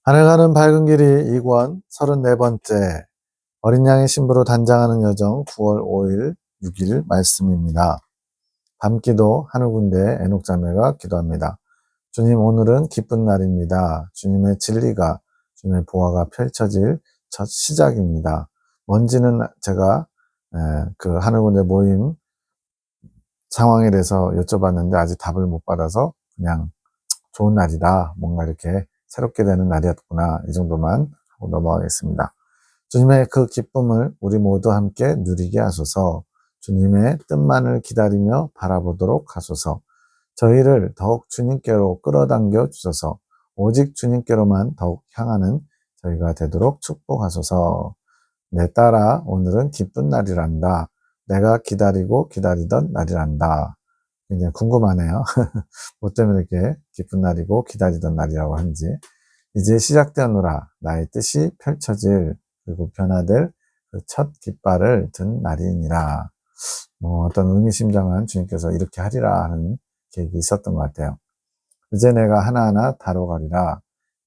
하늘 가는 밝은 길이 2권 34번째 어린 양의 신부로 단장하는 여정 9월 5일 6일 말씀입니다. 밤기도 하늘군대 에녹자매가 기도합니다. 주님, 오늘은 기쁜 날입니다. 주님의 진리가, 주님의 보화가 펼쳐질 첫 시작입니다. 뭔지는 제가 그 하늘군대 모임 상황에 대해서 여쭤봤는데 아직 답을 못 받아서 그냥 좋은 날이다, 뭔가 이렇게 새롭게 되는 날이었구나, 이 정도만 하고 넘어가겠습니다. 주님의 그 기쁨을 우리 모두 함께 누리게 하소서. 주님의 뜻만을 기다리며 바라보도록 하소서. 저희를 더욱 주님께로 끌어당겨 주소서. 오직 주님께로만 더욱 향하는 저희가 되도록 축복하소서. 내 딸아, 오늘은 기쁜 날이란다. 내가 기다리고 기다리던 날이란다. 굉장히 궁금하네요. 뭐 때문에 이렇게 기쁜 날이고 기다리던 날이라고 하는지. 이제 시작되었노라. 나의 뜻이 펼쳐질, 그리고 변화될 그 첫 깃발을 든 날이니라. 어떤 의미심장한 주님께서 이렇게 하리라 하는 계획이 있었던 것 같아요. 이제 내가 하나하나 다뤄가리라.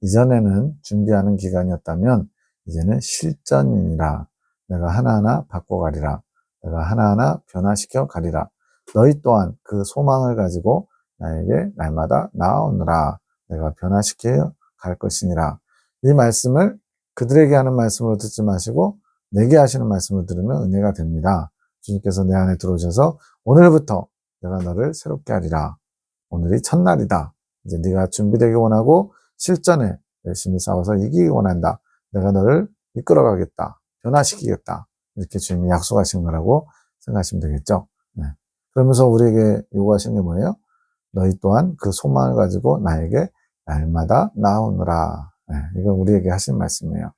이전에는 준비하는 기간이었다면 이제는 실전이니라. 내가 하나하나 바꿔가리라. 내가 하나하나 변화시켜 가리라. 너희 또한 그 소망을 가지고 나에게 날마다 나아오느라. 내가 변화시켜 갈 것이니라. 이 말씀을 그들에게 하는 말씀으로 듣지 마시고 내게 하시는 말씀을 들으면 은혜가 됩니다. 주님께서 내 안에 들어오셔서 오늘부터 내가 너를 새롭게 하리라. 오늘이 첫날이다. 이제 네가 준비되기 원하고 실전에 열심히 싸워서 이기기 원한다. 내가 너를 이끌어가겠다. 변화시키겠다. 이렇게 주님이 약속하신 거라고 생각하시면 되겠죠. 네. 그러면서 우리에게 요구하시는 게 뭐예요? 너희 또한 그 소망을 가지고 나에게 날마다 나오느라. 네. 이건 우리에게 하신 말씀이에요.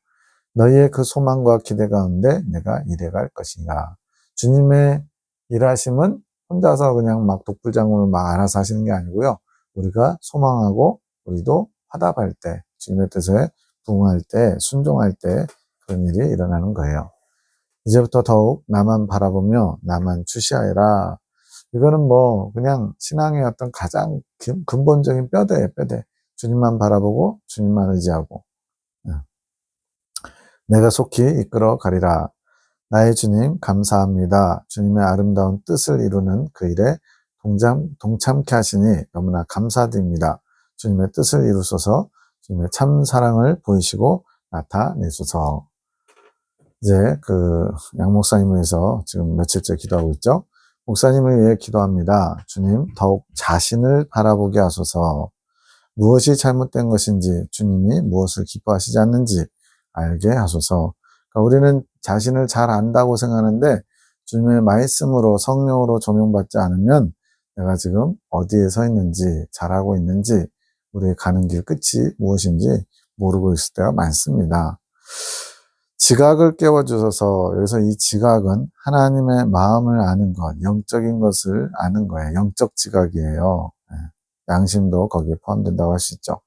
너희의 그 소망과 기대 가운데 내가 일해갈 것이니라. 주님의 일하심은 혼자서 그냥 막 독불장군을 막 알아서 하시는 게 아니고요. 우리가 소망하고 우리도 화답할 때, 주님의 뜻에 부응할 때, 순종할 때 그런 일이 일어나는 거예요. 이제부터 더욱 나만 바라보며 나만 추시하여라. 이거는 뭐 그냥 신앙의 어떤 가장 근본적인 뼈대예요, 뼈대. 주님만 바라보고 주님만 의지하고 내가 속히 이끌어 가리라. 나의 주님 감사합니다. 주님의 아름다운 뜻을 이루는 그 일에 동참케 하시니 너무나 감사드립니다. 주님의 뜻을 이루소서. 주님의 참 사랑을 보이시고 나타내소서. 이제 그 양 목사님을 위해서 지금 며칠째 기도하고 있죠. 목사님을 위해 기도합니다. 주님, 더욱 자신을 바라보게 하소서. 무엇이 잘못된 것인지, 주님이 무엇을 기뻐하시지 않는지 알게 하소서. 그러니까 우리는 자신을 잘 안다고 생각하는데 주님의 말씀으로, 성령으로 조명받지 않으면 내가 지금 어디에 서 있는지, 잘하고 있는지, 우리의 가는 길 끝이 무엇인지 모르고 있을 때가 많습니다. 지각을 깨워주셔서, 여기서 이 지각은 하나님의 마음을 아는 것, 영적인 것을 아는 거예요. 영적 지각이에요. 양심도 거기에 포함된다고 할 수 있죠.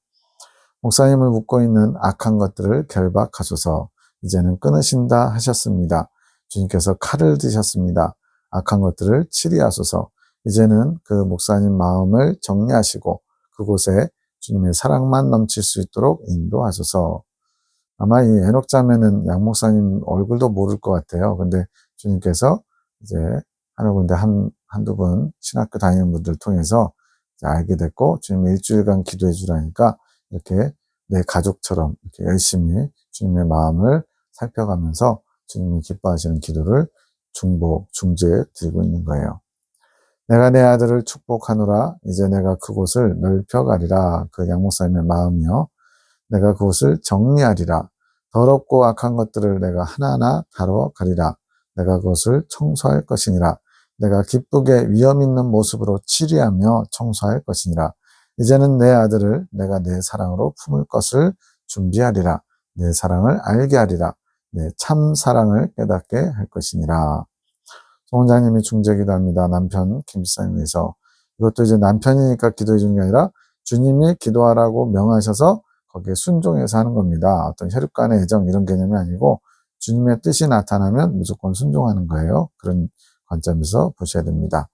목사님을 묶고 있는 악한 것들을 결박하소서. 이제는 끊으신다 하셨습니다. 주님께서 칼을 드셨습니다. 악한 것들을 치리하소서. 이제는 그 목사님 마음을 정리하시고 그곳에 주님의 사랑만 넘칠 수 있도록 인도하소서. 아마 이 에녹 자매는 양 목사님 얼굴도 모를 것 같아요. 근데 주님께서 이제 하늘군대 한두 분 신학교 다니는 분들 통해서 알게 됐고, 주님이 일주일간 기도해 주라니까 이렇게 내 가족처럼 이렇게 열심히 주님의 마음을 살펴가면서 주님이 기뻐하시는 기도를 중재해 드리고 있는 거예요. 내가 내 아들을 축복하노라. 이제 내가 그곳을 넓혀가리라. 그 양 목사님의 마음이요. 내가 그곳을 정리하리라. 더럽고 악한 것들을 내가 하나하나 다뤄가리라. 내가 그것을 청소할 것이니라. 내가 기쁘게 위험 있는 모습으로 치리하며 청소할 것이니라. 이제는 내 아들을 내가 내 사랑으로 품을 것을 준비하리라. 내 사랑을 알게 하리라. 내 참 사랑을 깨닫게 할 것이니라. 송 원장님이 중재기도합니다. 남편 김지사님 위해서. 이것도 이제 남편이니까 기도해 주는 게 아니라 주님이 기도하라고 명하셔서 거기에 순종해서 하는 겁니다. 어떤 혈육 간의 애정 이런 개념이 아니고 주님의 뜻이 나타나면 무조건 순종하는 거예요. 그런 관점에서 보셔야 됩니다.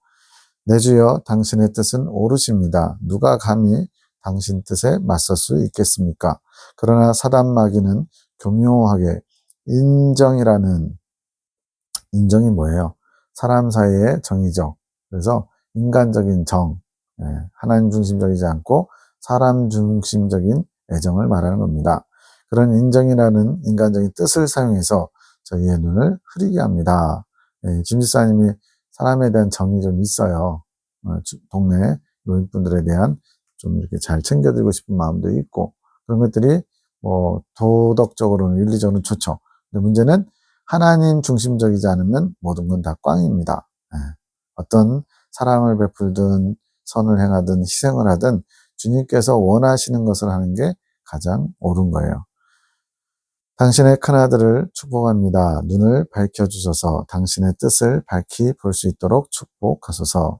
내 주여, 당신의 뜻은 옳으십니다. 누가 감히 당신 뜻에 맞설 수 있겠습니까? 그러나 사단마귀는 교묘하게 인정이 뭐예요? 사람 사이의 정의죠. 그래서 인간적인 정, 하나님 중심적이지 않고 사람 중심적인 애정을 말하는 겁니다. 그런 인정이라는 인간적인 뜻을 사용해서 저희의 눈을 흐리게 합니다. 김 집사님이 사람에 대한 정이 좀 있어요. 동네 노인분들에 대한 좀 이렇게 잘 챙겨드리고 싶은 마음도 있고, 그런 것들이 뭐 도덕적으로는 윤리적으로는 좋죠. 근데 문제는 하나님 중심적이지 않으면 모든 건 다 꽝입니다. 어떤 사랑을 베풀든 선을 행하든 희생을 하든 주님께서 원하시는 것을 하는 게 가장 옳은 거예요. 당신의 큰아들을 축복합니다. 눈을 밝혀주셔서 당신의 뜻을 밝히 볼 수 있도록 축복하소서.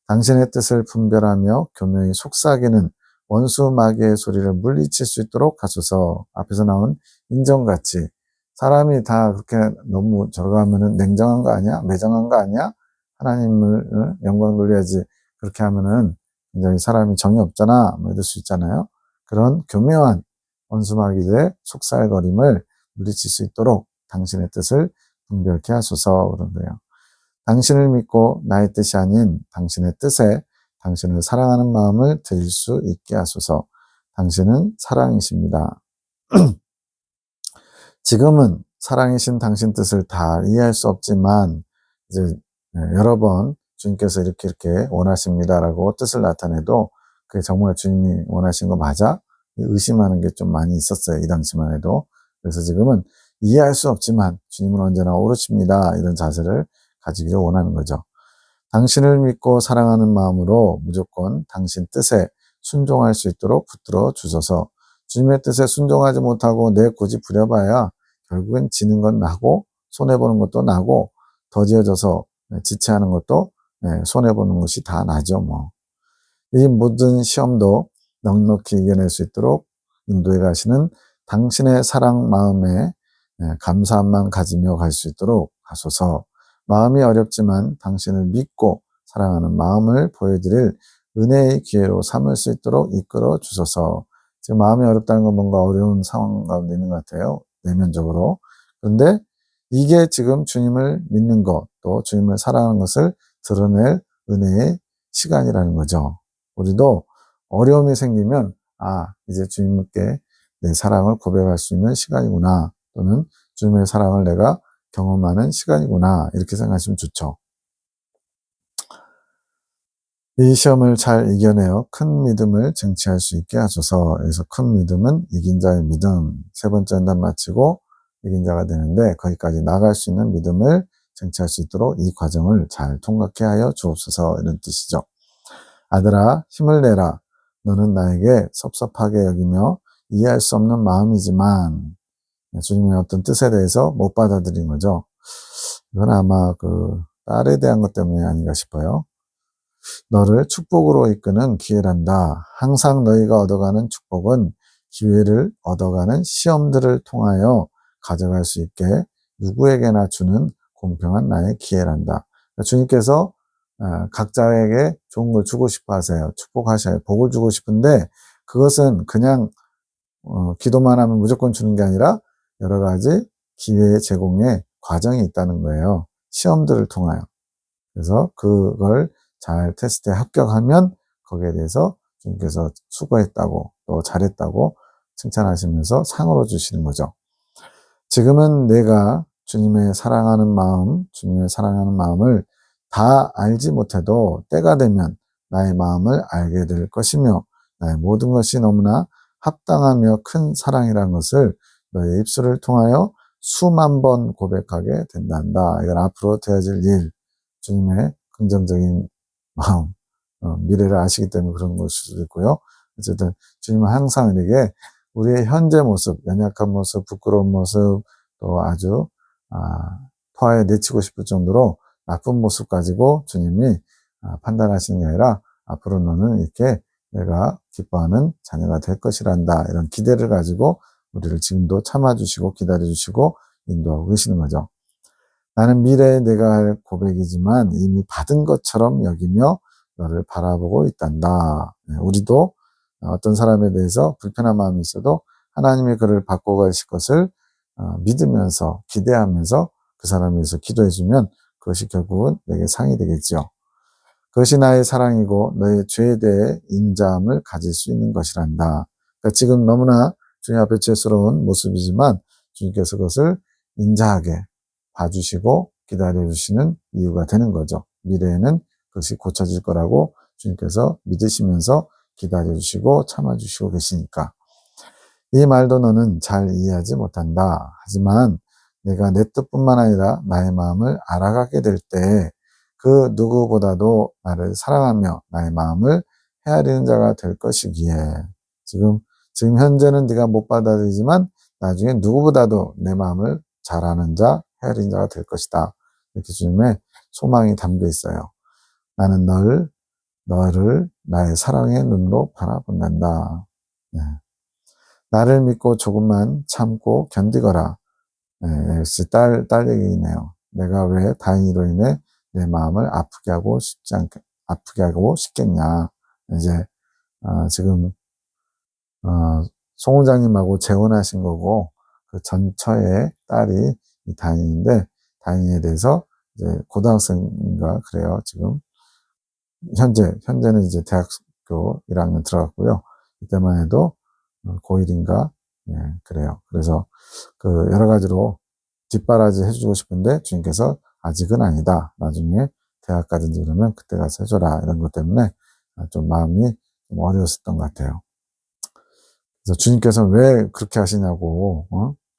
당신의 뜻을 분별하며 교묘히 속삭이는 원수 마귀의 소리를 물리칠 수 있도록 하소서. 앞에서 나온 인정같이 사람이 다 그렇게 너무 저러가면은 냉정한 거 아니야? 매정한 거 아니야? 하나님을 영광 돌려야지. 그렇게 하면은 굉장히 사람이 정이 없잖아. 뭐 이럴 수 있잖아요. 그런 교묘한 원수 마귀의 속살거림을 물리칠 수 있도록 당신의 뜻을 분별케 하소서. 그런 거예요. 당신을 믿고 나의 뜻이 아닌 당신의 뜻에 당신을 사랑하는 마음을 드릴 수 있게 하소서. 당신은 사랑이십니다. 지금은 사랑이신 당신 뜻을 다 이해할 수 없지만 이제 여러 번 주님께서 이렇게 원하십니다라고 뜻을 나타내도 그게 정말 주님이 원하신 거 맞아? 의심하는 게 좀 많이 있었어요. 이 당시만 해도. 그래서 지금은 이해할 수 없지만 주님은 언제나 옳으십니다. 이런 자세를 가지기를 원하는 거죠. 당신을 믿고 사랑하는 마음으로 무조건 당신 뜻에 순종할 수 있도록 붙들어 주소서. 주님의 뜻에 순종하지 못하고 내 고집 부려봐야 결국엔 지는 건 나고 손해보는 것도 나고 더디어져서 지체하는 것도 손해보는 것이 다 나죠. 뭐. 이 모든 시험도 넉넉히 이겨낼 수 있도록 인도해 가시는 당신의 사랑 마음에 감사함만 가지며 갈 수 있도록 하소서. 마음이 어렵지만 당신을 믿고 사랑하는 마음을 보여드릴 은혜의 기회로 삼을 수 있도록 이끌어 주소서. 지금 마음이 어렵다는 건 뭔가 어려운 상황 가운데 있는 것 같아요. 내면적으로. 그런데 이게 지금 주님을 믿는 것, 또 주님을 사랑하는 것을 드러낼 은혜의 시간이라는 거죠. 우리도 어려움이 생기면, 이제 주님께 내 사랑을 고백할 수 있는 시간이구나. 또는 주님의 사랑을 내가 경험하는 시간이구나. 이렇게 생각하시면 좋죠. 이 시험을 잘 이겨내어 큰 믿음을 쟁취할 수 있게 하소서. 그래서 큰 믿음은 이긴 자의 믿음. 세 번째 연단 마치고 이긴 자가 되는데 거기까지 나갈 수 있는 믿음을 쟁취할 수 있도록 이 과정을 잘 통과케 하여 주옵소서. 이런 뜻이죠. 아들아, 힘을 내라. 너는 나에게 섭섭하게 여기며 이해할 수 없는 마음이지만 주님의 어떤 뜻에 대해서 못 받아들인 거죠. 이건 아마 그 딸에 대한 것 때문이 아닌가 싶어요. 너를 축복으로 이끄는 기회란다. 항상 너희가 얻어가는 축복은 기회를 얻어가는 시험들을 통하여 가져갈 수 있게 누구에게나 주는 공평한 나의 기회란다. 주님께서 각자에게 좋은 걸 주고 싶어 하세요. 축복하셔요. 복을 주고 싶은데 그것은 그냥 기도만 하면 무조건 주는 게 아니라 여러 가지 기회 제공의 과정이 있다는 거예요. 시험들을 통하여. 그래서 그걸 잘 테스트에 합격하면 거기에 대해서 주님께서 수고했다고 또 잘했다고 칭찬하시면서 상으로 주시는 거죠. 지금은 내가 주님의 사랑하는 마음을 다 알지 못해도 때가 되면 나의 마음을 알게 될 것이며 나의 모든 것이 너무나 합당하며 큰 사랑이라는 것을 너의 입술을 통하여 수만 번 고백하게 된단다. 이건 앞으로 되어질 일, 주님의 긍정적인 마음, 미래를 아시기 때문에 그런 것일 수도 있고요. 어쨌든 주님은 항상 우리에게 우리의 현재 모습, 연약한 모습, 부끄러운 모습, 또 아주 토하에 내치고 싶을 정도로 나쁜 모습 가지고 주님이 판단하시는 게 아니라 앞으로 너는 이렇게 내가 기뻐하는 자녀가 될 것이란다. 이런 기대를 가지고 우리를 지금도 참아주시고 기다려주시고 인도하고 계시는 거죠. 나는 미래에 내가 할 고백이지만 이미 받은 것처럼 여기며 너를 바라보고 있단다. 우리도 어떤 사람에 대해서 불편한 마음이 있어도 하나님이 그를 바꿔가실 것을 믿으면서 기대하면서 그 사람에 대해서 기도해주면 그것이 결국은 내게 상이 되겠죠. 그것이 나의 사랑이고 너의 죄에 대해 인자함을 가질 수 있는 것이란다. 그러니까 지금 너무나 주님 앞에 죄스러운 모습이지만 주님께서 그것을 인자하게 봐주시고 기다려주시는 이유가 되는 거죠. 미래에는 그것이 고쳐질 거라고 주님께서 믿으시면서 기다려주시고 참아주시고 계시니까. 이 말도 너는 잘 이해하지 못한다. 하지만 내가 내 뜻뿐만 아니라 나의 마음을 알아가게 될 때 그 누구보다도 나를 사랑하며 나의 마음을 헤아리는 자가 될 것이기에 지금 현재는 네가 못 받아들이지만 나중에 누구보다도 내 마음을 잘 아는 자, 헤아리는 자가 될 것이다. 이렇게 주님의 소망이 담겨 있어요. 나는 너를 나의 사랑의 눈으로 바라본단다. 네. 나를 믿고 조금만 참고 견디거라. 네, 역시 딸 얘기네요. 내가 왜 다인으로 인해 내 마음을 아프게 하고 싶겠냐. 이제, 지금, 송원장님하고 재혼하신 거고, 그 전처의 딸이 이 다인인데, 다인에 대해서 이제 고등학생인가 그래요, 지금. 현재는 이제 대학교 1학년 들어갔고요. 이때만 해도 고1인가? 예, 그래요. 그래서 그 여러 가지로 뒷바라지 해주고 싶은데 주님께서 아직은 아니다. 나중에 대학 가든지 그러면 그때 가서 해줘라. 이런 것 때문에 좀 마음이 좀 어려웠었던 것 같아요. 그래서 주님께서 왜 그렇게 하시냐고,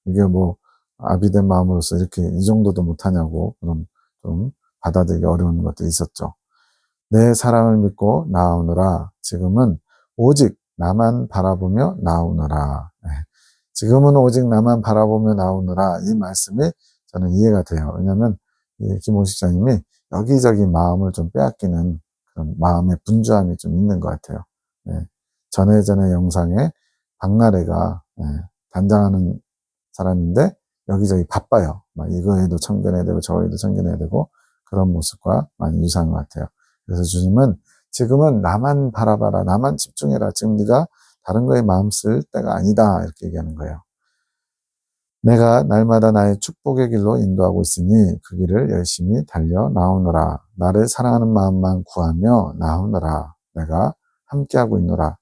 이게 뭐 아비된 마음으로서 이렇게 이 정도도 못하냐고, 그럼 좀 받아들이기 어려운 것도 있었죠. 내 사랑을 믿고 나오느라 지금은 오직 나만 바라보며 나오느라. 지금은 오직 나만 바라보며 나오느라 이 말씀이 저는 이해가 돼요. 왜냐하면 김홍식 장님이 여기저기 마음을 좀 빼앗기는 그런 마음의 분주함이 좀 있는 것 같아요. 전에 영상에 박나래가 단장하는 사람인데 여기저기 바빠요. 막 이거 해도 참견해야 되고 저거 해도 참견해야 되고 그런 모습과 많이 유사한 것 같아요. 그래서 주님은 지금은 나만 바라봐라. 나만 집중해라. 지금 네가 다른 거에 마음 쓸 때가 아니다. 이렇게 얘기하는 거예요. 내가 날마다 나의 축복의 길로 인도하고 있으니 그 길을 열심히 달려 나오너라. 나를 사랑하는 마음만 구하며 나오너라. 내가 함께하고 있노라.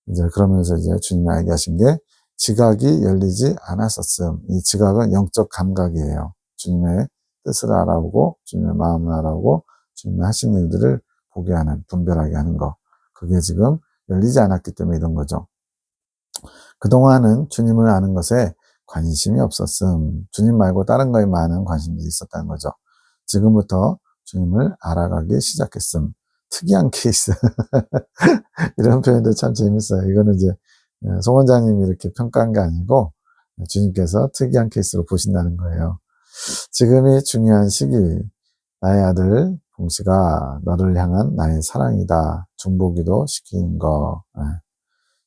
이제 그러면서 이제 주님이 알게 하신 게 지각이 열리지 않았었음. 이 지각은 영적 감각이에요. 주님의 뜻을 알아보고 주님의 마음을 알아보고 주님이 하신 일들을 보게 하는, 분별하게 하는 거. 그게 지금 열리지 않았기 때문에 이런 거죠. 그동안은 주님을 아는 것에 관심이 없었음. 주님 말고 다른 거에 많은 관심이 있었다는 거죠. 지금부터 주님을 알아가기 시작했음. 특이한 케이스. 이런 표현도 참 재밌어요. 이거는 이제 송 원장님이 이렇게 평가한 게 아니고 주님께서 특이한 케이스로 보신다는 거예요. 지금이 중요한 시기. 나의 아들 봉씨가 너를 향한 나의 사랑이다. 중보기도 시킨 거.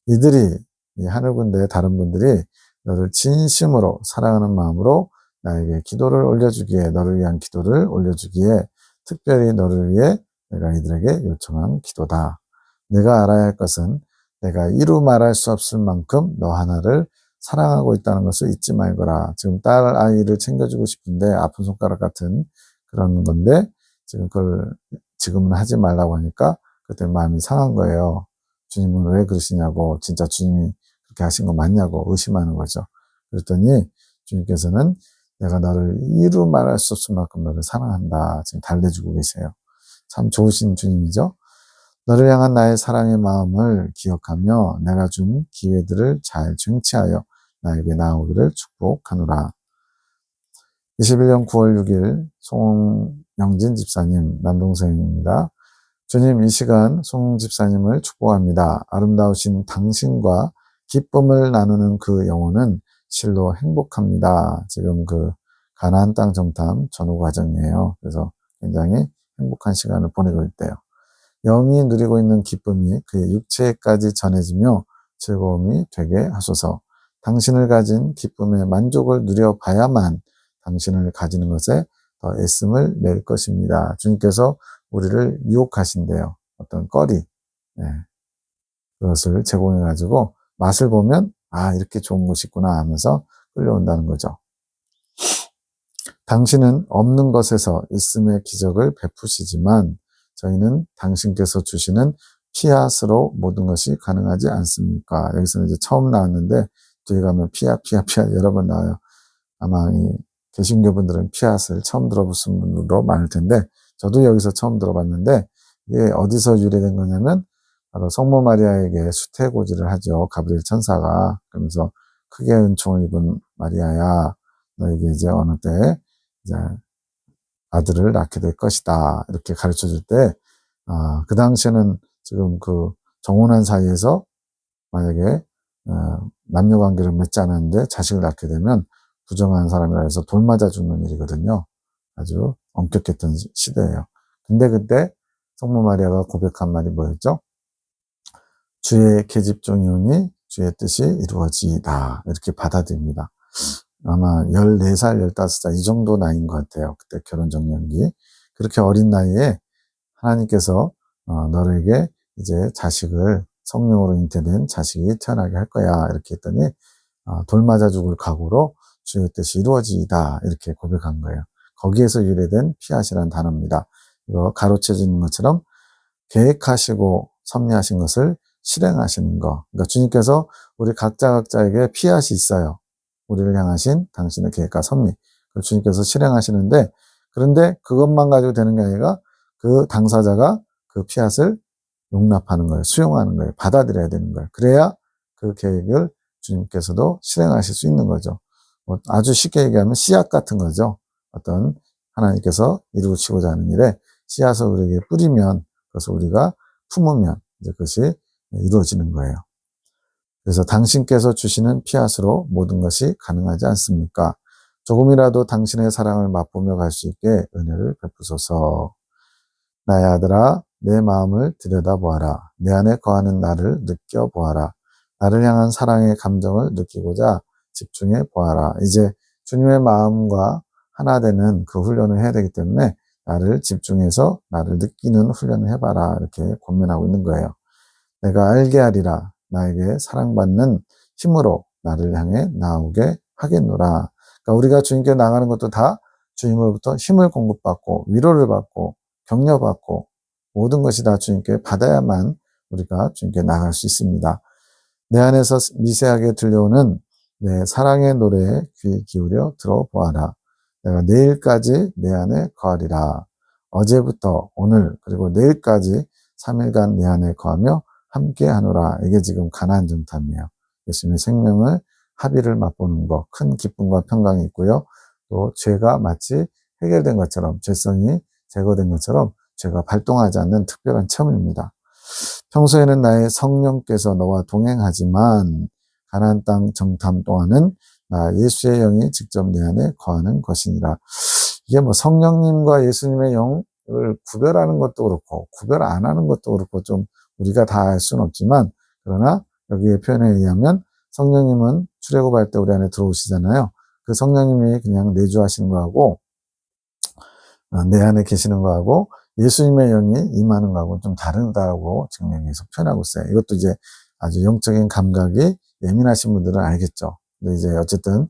이들이 이 하늘군대의 다른 분들이 너를 진심으로 사랑하는 마음으로 나에게 기도를 올려주기에 너를 위한 기도를 올려주기에 특별히 너를 위해 내가 이들에게 요청한 기도다. 내가 알아야 할 것은 내가 이루 말할 수 없을 만큼 너 하나를 사랑하고 있다는 것을 잊지 말거라. 지금 딸 아이를 챙겨주고 싶은데 아픈 손가락 같은 그런 건데 지금 그걸 지금은 하지 말라고 하니까 그때 마음이 상한 거예요. 주님은 왜 그러시냐고, 진짜 주님이 그렇게 하신 거 맞냐고 의심하는 거죠. 그랬더니 주님께서는 내가 너를 이루 말할 수 없을 만큼 너를 사랑한다. 지금 달래주고 계세요. 참 좋으신 주님이죠. 너를 향한 나의 사랑의 마음을 기억하며 내가 준 기회들을 잘 쟁취하여 나에게 나오기를 축복하노라. 21년 9월 6일 송영진 집사님 남동생입니다. 주님, 이 시간 송 집사님을 축복합니다. 아름다우신 당신과 기쁨을 나누는 그 영혼은 실로 행복합니다. 지금 그 가나안 땅 정탐 전후 과정이에요. 그래서 굉장히 행복한 시간을 보내고 있대요. 영이 누리고 있는 기쁨이 그의 육체에까지 전해지며 즐거움이 되게 하소서. 당신을 가진 기쁨의 만족을 누려봐야만 당신을 가지는 것에 더 애씀을 낼 것입니다. 주님께서 우리를 유혹하신대요. 어떤 꺼리. 네. 그것을 제공해가지고 맛을 보면 아 이렇게 좋은 곳이 있구나 하면서 끌려온다는 거죠. 당신은 없는 것에서 있음의 기적을 베푸시지만 저희는 당신께서 주시는 피앗으로 모든 것이 가능하지 않습니까? 여기서는 이제 처음 나왔는데 뒤에 가면 피앗 여러 번 나와요. 아마 이 개신교분들은 피앗을 처음 들어보신 분들도 많을 텐데 저도 여기서 처음 들어봤는데 이게 어디서 유래된 거냐면 바로 성모 마리아에게 수태고지를 하죠. 가브리엘 천사가. 그러면서 크게 은총을 입은 마리아야 너에게 이제 어느 때 이제 아들을 낳게 될 것이다. 이렇게 가르쳐 줄 때, 그 당시에는 지금 그 정혼한 사이에서 만약에, 남녀 관계를 맺지 않았는데 자식을 낳게 되면 부정한 사람이라 해서 돌 맞아 죽는 일이거든요. 아주 엄격했던 시대예요. 근데 그때 성모 마리아가 고백한 말이 뭐였죠? 주의 계집종이오니 주의 뜻이 이루어지이다. 이렇게 받아들입니다. 아마 14살, 15살 이 정도 나이인 것 같아요. 그때 결혼 정년기. 그렇게 어린 나이에 하나님께서 너에게 이제 자식을 성령으로 잉태된 자식이 태어나게 할 거야. 이렇게 했더니 돌 맞아 죽을 각오로 주의 뜻이 이루어지이다. 이렇게 고백한 거예요. 거기에서 유래된 피앗이라는 단어입니다. 이거 가로채지는 것처럼 계획하시고 섭리하신 것을 실행하시는 거. 그러니까 주님께서 우리 각자에게 피앗이 있어요. 우리를 향하신 당신의 계획과 섭리. 주님께서 실행하시는데, 그런데 그것만 가지고 되는 게 아니라 그 당사자가 그 피앗을 용납하는 거예요. 수용하는 거예요. 받아들여야 되는 거예요. 그래야 그 계획을 주님께서도 실행하실 수 있는 거죠. 아주 쉽게 얘기하면 씨앗 같은 거죠. 어떤 하나님께서 이루시고자 하는 일에 씨앗을 우리에게 뿌리면, 그래서 우리가 품으면 이제 그것이 이루어지는 거예요. 그래서 당신께서 주시는 피앗으로 모든 것이 가능하지 않습니까? 조금이라도 당신의 사랑을 맛보며 갈 수 있게 은혜를 베푸소서. 나의 아들아, 내 마음을 들여다보아라. 내 안에 거하는 나를 느껴보아라. 나를 향한 사랑의 감정을 느끼고자 집중해 보아라. 이제 주님의 마음과 하나 되는 그 훈련을 해야 되기 때문에 나를 집중해서 나를 느끼는 훈련을 해봐라. 이렇게 권면하고 있는 거예요. 내가 알게 하리라. 나에게 사랑받는 힘으로 나를 향해 나오게 하겠노라. 그러니까 우리가 주님께 나가는 것도 다 주님으로부터 힘을 공급받고 위로를 받고 격려받고 모든 것이 다 주님께 받아야만 우리가 주님께 나갈 수 있습니다. 내 안에서 미세하게 들려오는 내 사랑의 노래에 귀 기울여 들어보아라. 내가 내일까지 내 안에 거하리라. 어제부터 오늘 그리고 내일까지 3일간 내 안에 거하며 함께 하노라. 이게 지금 가나안 정탐이에요. 예수님의 생명을 합의를 맛보는 것, 큰 기쁨과 평강이 있고요. 또 죄가 마치 해결된 것처럼, 죄성이 제거된 것처럼 죄가 발동하지 않는 특별한 체험입니다. 평소에는 나의 성령께서 너와 동행하지만 가나안 땅 정탐 동안은 나 예수의 영이 직접 내 안에 거하는 것이니라. 이게 뭐 성령님과 예수님의 영을 구별하는 것도 그렇고 구별 안 하는 것도 그렇고 좀 우리가 다 알 수는 없지만, 그러나 여기의 표현에 의하면 성령님은 출애굽할 때 우리 안에 들어오시잖아요. 그 성령님이 그냥 내주하시는 거하고 내 안에 계시는 거하고 예수님의 영이 임하는 거하고 좀 다르다고 지금 여기서 표현하고 있어요. 이것도 이제 아주 영적인 감각이 예민하신 분들은 알겠죠. 근데 이제 어쨌든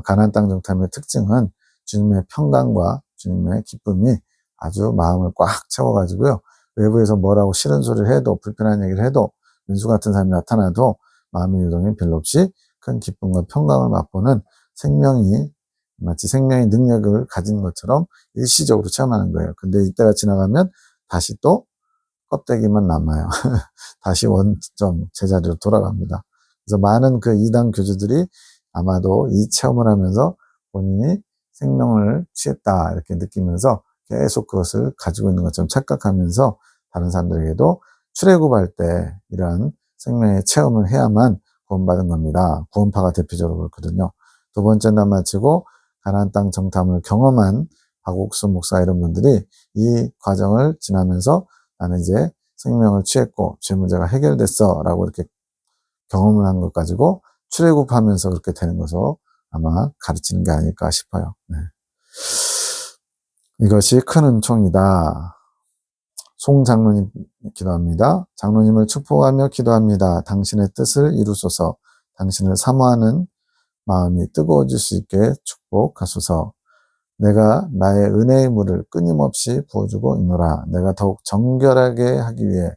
가나안 땅 정탐의 특징은 주님의 평강과 주님의 기쁨이 아주 마음을 꽉 채워가지고요. 외부에서 뭐라고 싫은 소리를 해도 불편한 얘기를 해도 민수 같은 사람이 나타나도 마음의 유동이 별로 없이 큰 기쁨과 평강을 맛보는 생명이 마치 생명의 능력을 가진 것처럼 일시적으로 체험하는 거예요. 근데 이때가 지나가면 다시 또 껍데기만 남아요. 다시 원점 제자리로 돌아갑니다. 그래서 많은 그 이단 교주들이 아마도 이 체험을 하면서 본인이 생명을 취했다 이렇게 느끼면서 계속 그것을 가지고 있는 것처럼 착각하면서 다른 사람들에게도 출애굽할 때 이러한 생명의 체험을 해야만 구원받은 겁니다. 구원파가 대표적으로 그렇거든요. 두 번째 날 마치고 가나안 땅 정탐을 경험한 박옥수 목사 이런 분들이 이 과정을 지나면서 나는 이제 생명을 취했고 죄 문제가 해결됐어 라고 이렇게 경험을 한 것 가지고 출애굽하면서 그렇게 되는 것으로 아마 가르치는 게 아닐까 싶어요. 네. 이것이 큰 은총이다. 송 장로님 기도합니다. 장로님을 축복하며 기도합니다. 당신의 뜻을 이루소서. 당신을 사모하는 마음이 뜨거워질 수 있게 축복하소서. 내가 나의 은혜의 물을 끊임없이 부어주고 있노라. 내가 더욱 정결하게 하기 위해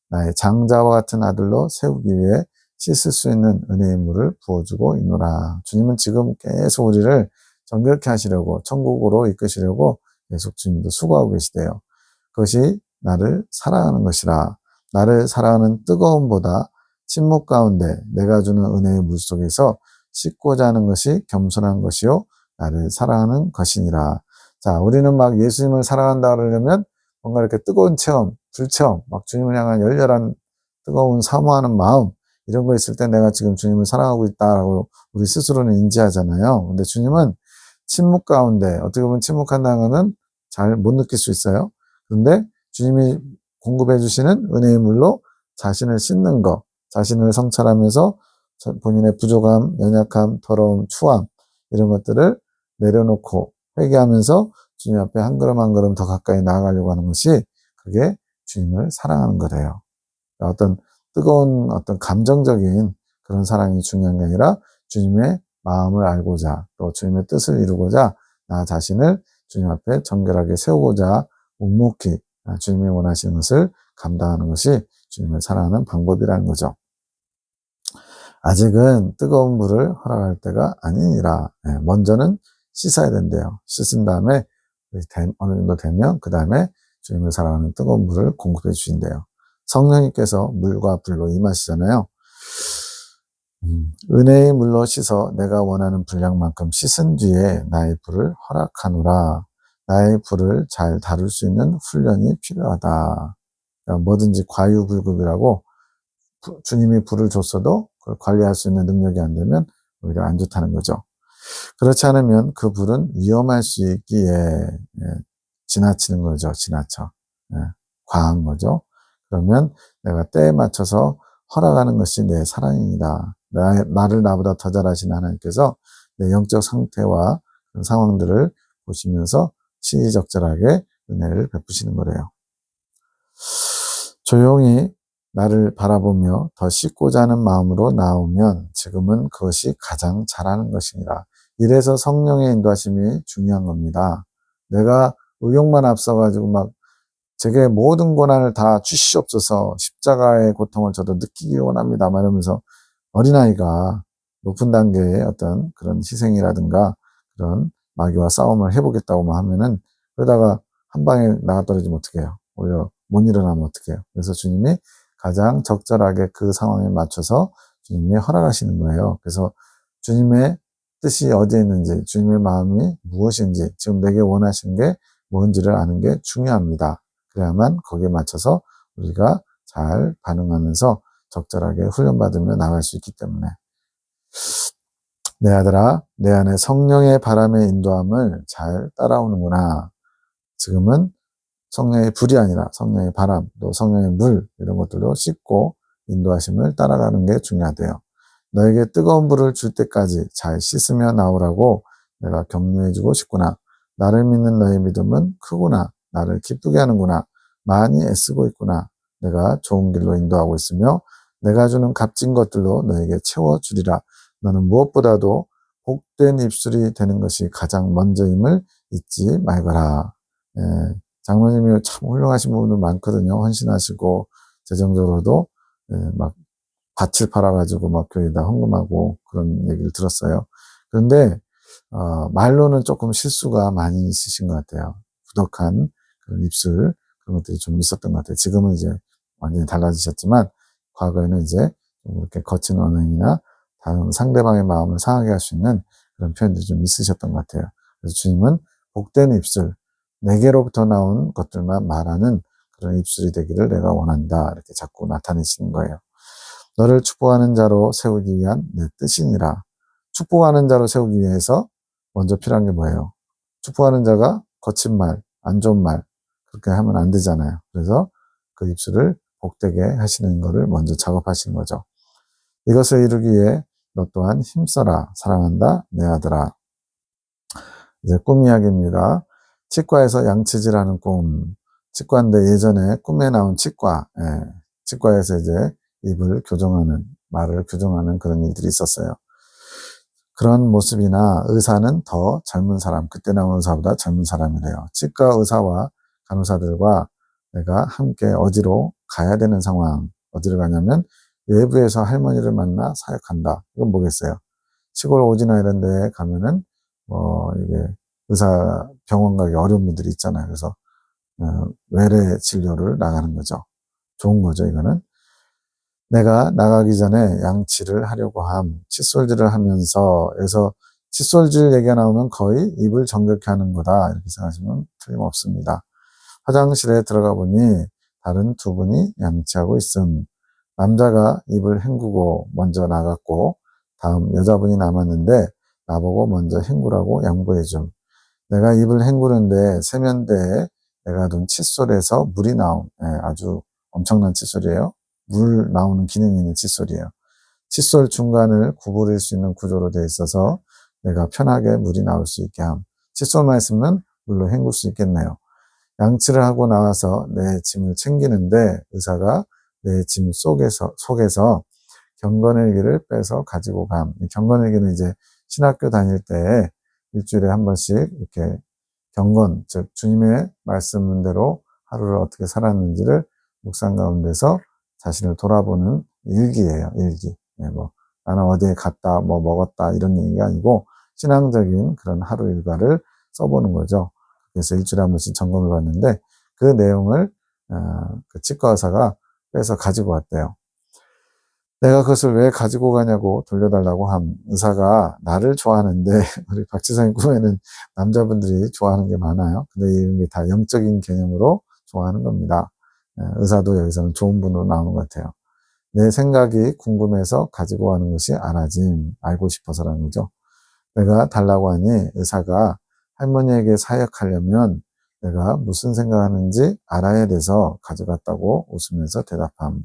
나의 장자와 같은 아들로 세우기 위해 씻을 수 있는 은혜의 물을 부어주고 있노라. 주님은 지금 계속 우리를 정결케 하시려고 천국으로 이끄시려고 계속 주님도 수고하고 계시대요. 그것이 나를 사랑하는 것이라. 나를 사랑하는 뜨거움보다 침묵 가운데 내가 주는 은혜의 물 속에서 씻고자 하는 것이 겸손한 것이요 나를 사랑하는 것이니라. 자, 우리는 막 예수님을 사랑한다 그러려면 뭔가 이렇게 뜨거운 체험, 불체험, 막 주님을 향한 열렬한 뜨거운 사모하는 마음, 이런 거 있을 때 내가 지금 주님을 사랑하고 있다라고 우리 스스로는 인지하잖아요. 근데 주님은 침묵 가운데, 어떻게 보면 침묵한다는 것은 잘 못 느낄 수 있어요. 그런데 주님이 공급해 주시는 은혜의 물로 자신을 씻는 것, 자신을 성찰하면서 본인의 부족함, 연약함, 더러움, 추함, 이런 것들을 내려놓고 회개하면서 주님 앞에 한 걸음 한 걸음 더 가까이 나아가려고 하는 것이, 그게 주님을 사랑하는 거래요. 어떤 뜨거운 어떤 감정적인 그런 사랑이 중요한 게 아니라 주님의 마음을 알고자, 또 주님의 뜻을 이루고자 나 자신을 주님 앞에 정결하게 세우고자 묵묵히 주님이 원하시는 것을 감당하는 것이 주님을 사랑하는 방법이라는 거죠. 아직은 뜨거운 물을 허락할 때가 아니니라. 먼저는 씻어야 된대요. 씻은 다음에 어느 정도 되면 그 다음에 주님을 사랑하는 뜨거운 물을 공급해 주신대요. 성령님께서 물과 불로 임하시잖아요. 은혜의 물로 씻어 내가 원하는 분량만큼 씻은 뒤에 나의 불을 허락하노라. 나의 불을 잘 다룰 수 있는 훈련이 필요하다. 그러니까 뭐든지 과유불급이라고, 주님이 불을 줬어도 그걸 관리할 수 있는 능력이 안 되면 오히려 안 좋다는 거죠. 그렇지 않으면 그 불은 위험할 수 있기에 지나치는 거죠. 지나쳐. 과한 거죠. 그러면 내가 때에 맞춰서 허락하는 것이 내 사랑입니다. 나를 나보다 더 잘 아시는 하나님께서 내 영적 상태와 그런 상황들을 보시면서 시의적절하게 은혜를 베푸시는 거래요. 조용히 나를 바라보며 더 씻고자 하는 마음으로 나오면 지금은 그것이 가장 잘하는 것이니라. 이래서 성령의 인도하심이 중요한 겁니다. 내가 의욕만 앞서가지고 막 제게 모든 고난을 다 주시옵소서, 십자가의 고통을 저도 느끼기 원합니다 이러면서 어린아이가 높은 단계의 어떤 그런 희생이라든가 그런 마귀와 싸움을 해보겠다고 하면은, 그러다가 한 방에 나가 떨어지면 어떡해요? 오히려 못 일어나면 어떡해요? 그래서 주님이 가장 적절하게 그 상황에 맞춰서 주님이 허락하시는 거예요. 그래서 주님의 뜻이 어디에 있는지, 주님의 마음이 무엇인지, 지금 내게 원하시는 게 뭔지를 아는 게 중요합니다. 그래야만 거기에 맞춰서 우리가 잘 반응하면서 적절하게 훈련받으며 나갈 수 있기 때문에. 내 아들아, 내 안에 성령의 바람의 인도함을 잘 따라오는구나. 지금은 성령의 불이 아니라 성령의 바람, 또 성령의 물, 이런 것들로 씻고 인도하심을 따라가는 게 중요하대요. 너에게 뜨거운 불을 줄 때까지 잘 씻으며 나오라고 내가 격려해주고 싶구나. 나를 믿는 너의 믿음은 크구나. 나를 기쁘게 하는구나. 많이 애쓰고 있구나. 내가 좋은 길로 인도하고 있으며 내가 주는 값진 것들로 너에게 채워주리라. 너는 무엇보다도 복된 입술이 되는 것이 가장 먼저임을 잊지 말거라. 장로님이 참 훌륭하신 부분도 많거든요. 헌신하시고 재정적으로도 막 밭을 팔아가지고 막 교회에다 헌금하고 그런 얘기를 들었어요. 그런데 말로는 조금 실수가 많이 있으신 것 같아요. 부덕한 그런 입술, 그런 것들이 좀 있었던 것 같아요. 지금은 이제 완전히 달라지셨지만 과거에는 이제 좀 이렇게 거친 언행이나 다른 상대방의 마음을 상하게 할 수 있는 그런 표현들이 좀 있으셨던 것 같아요. 그래서 주님은 복된 입술, 내게로부터 나온 것들만 말하는 그런 입술이 되기를 내가 원한다, 이렇게 자꾸 나타내시는 거예요. 너를 축복하는 자로 세우기 위한 내 뜻이니라. 축복하는 자로 세우기 위해서 먼저 필요한 게 뭐예요? 축복하는 자가 거친 말, 안 좋은 말, 그렇게 하면 안 되잖아요. 그래서 그 입술을 복되게 하시는 것을 먼저 작업하시는 거죠. 이것을 이루기 위해 너 또한 힘써라. 사랑한다 내 아들아. 이제 꿈 이야기입니다. 치과에서 양치질하는 꿈. 치과인데 예전에 꿈에 나온 치과, 치과에서 이제 입을 교정하는, 말을 교정하는 그런 일들이 있었어요. 그런 모습이나 의사는 더 젊은 사람, 그때 나온 의사보다 젊은 사람이래요. 치과 의사와 간호사들과 내가 함께 어디로 가야 되는 상황, 어디를 가냐면 외부에서 할머니를 만나 사역한다. 이건 뭐겠어요? 시골 오지나 이런 데 가면은 이게 의사 병원 가기 어려운 분들이 있잖아요. 그래서 외래 진료를 나가는 거죠. 좋은 거죠, 이거는. 내가 나가기 전에 양치를 하려고 칫솔질을 하면서, 그래서 칫솔질 얘기가 나오면 거의 입을 정결케 하는 거다, 이렇게 생각하시면 틀림없습니다. 화장실에 들어가 보니 다른 두 분이 양치하고 있음. 남자가 입을 헹구고 먼저 나갔고, 다음 여자분이 남았는데 나보고 먼저 헹구라고 양보해줌. 내가 입을 헹구는데 세면대에 내가 둔 칫솔에서 물이 나옴. 아주 엄청난 칫솔이에요. 물 나오는 기능이 있는 칫솔이에요. 칫솔 중간을 구부릴 수 있는 구조로 되어 있어서 내가 편하게 물이 나올 수 있게 함. 칫솔만 있으면 물로 헹굴 수 있겠네요. 양치를 하고 나와서 내 짐을 챙기는데 의사가 내 짐 속에서 경건일기를 빼서 가지고 감. 이 경건일기는 이제 신학교 다닐 때 일주일에 한 번씩 이렇게 경건, 즉 주님의 말씀대로 하루를 어떻게 살았는지를 묵상 가운데서 자신을 돌아보는 일기예요. 일기. 뭐 나는 어디에 갔다, 뭐 먹었다 이런 얘기가 아니고 신앙적인 그런 하루 일과를 써보는 거죠. 그래서 일주일에 한 번씩 점검을 받는데 그 내용을 그 치과 의사가 빼서 가지고 왔대요. 내가 그것을 왜 가지고 가냐고 돌려달라고 함. 의사가 나를 좋아하는데 우리 박 지사님 꿈에는 남자분들이 좋아하는 게 많아요. 근데 이런 게 다 영적인 개념으로 좋아하는 겁니다. 의사도 여기서는 좋은 분으로 나오는 것 같아요. 내 생각이 궁금해서 가지고 가는 것이 알아짐, 알고 싶어서라는 거죠. 내가 달라고 하니 의사가 할머니에게 사역하려면 내가 무슨 생각하는지 알아야 돼서 가져갔다고 웃으면서 대답함.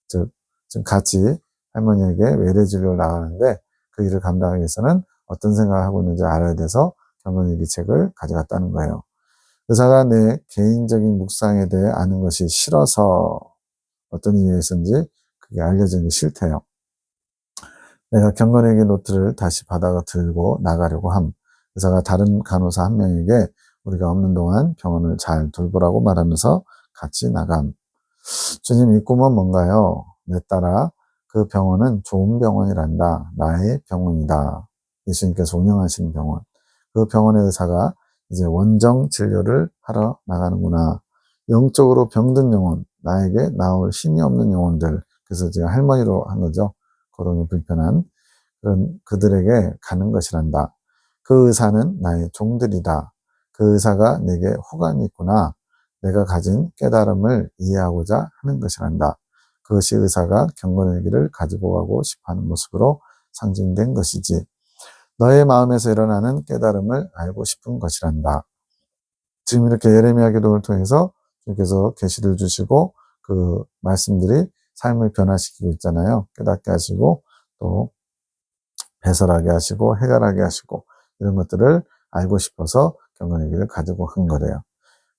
즉, 지금 같이 할머니에게 외래진료를 나가는데 그 일을 감당하기 위해서는 어떤 생각을 하고 있는지 알아야 돼서 경건일기책을 가져갔다는 거예요. 의사가 내 개인적인 묵상에 대해 아는 것이 싫어서 어떤 이유에서인지 그게 알려지는 게 싫대요. 내가 경건일기 노트를 다시 받아가 들고 나가려고 함. 의사가 다른 간호사 한 명에게 우리가 없는 동안 병원을 잘 돌보라고 말하면서 같이 나감. 주님, 이 꿈은 뭔가요? 내 딸아, 그 병원은 좋은 병원이란다. 나의 병원이다. 예수님께서 운영하시는 병원. 그 병원의 의사가 이제 원정 진료를 하러 나가는구나. 영적으로 병든 영혼, 나에게 나올 힘이 없는 영혼들. 그래서 제가 할머니로 한 거죠. 거동이 불편한 그런 그들에게 가는 것이란다. 그 의사는 나의 종들이다. 그 의사가 내게 호감이 있구나. 내가 가진 깨달음을 이해하고자 하는 것이란다. 그것이 의사가 경건일기를 가지고 가고 싶어하는 모습으로 상징된 것이지. 너의 마음에서 일어나는 깨달음을 알고 싶은 것이란다. 지금 이렇게 예레미야 기도를 통해서 주께서 계시를 주시고 그 말씀들이 삶을 변화시키고 있잖아요. 깨닫게 하시고 또 배설하게 하시고 해결하게 하시고 이런 것들을 알고 싶어서 경건일기를 가지고 간 거래요.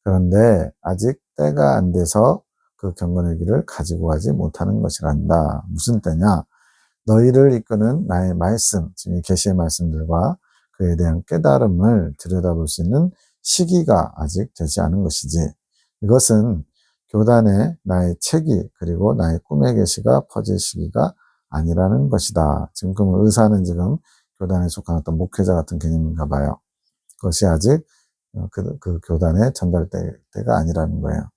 그런데 아직 때가 안 돼서 그 경건일기를 가지고 가지 못하는 것이란다. 무슨 때냐? 너희를 이끄는 나의 말씀, 지금 계시의 말씀들과 그에 대한 깨달음을 들여다볼 수 있는 시기가 아직 되지 않은 것이지. 이것은 교단에 나의 책이 그리고 나의 꿈의 계시가 퍼질 시기가 아니라는 것이다. 지금 그 의사는 지금 교단에 속한 어떤 목회자 같은 개념인가 봐요. 그것이 아직 그 교단에 전달 때가 아니라는 거예요.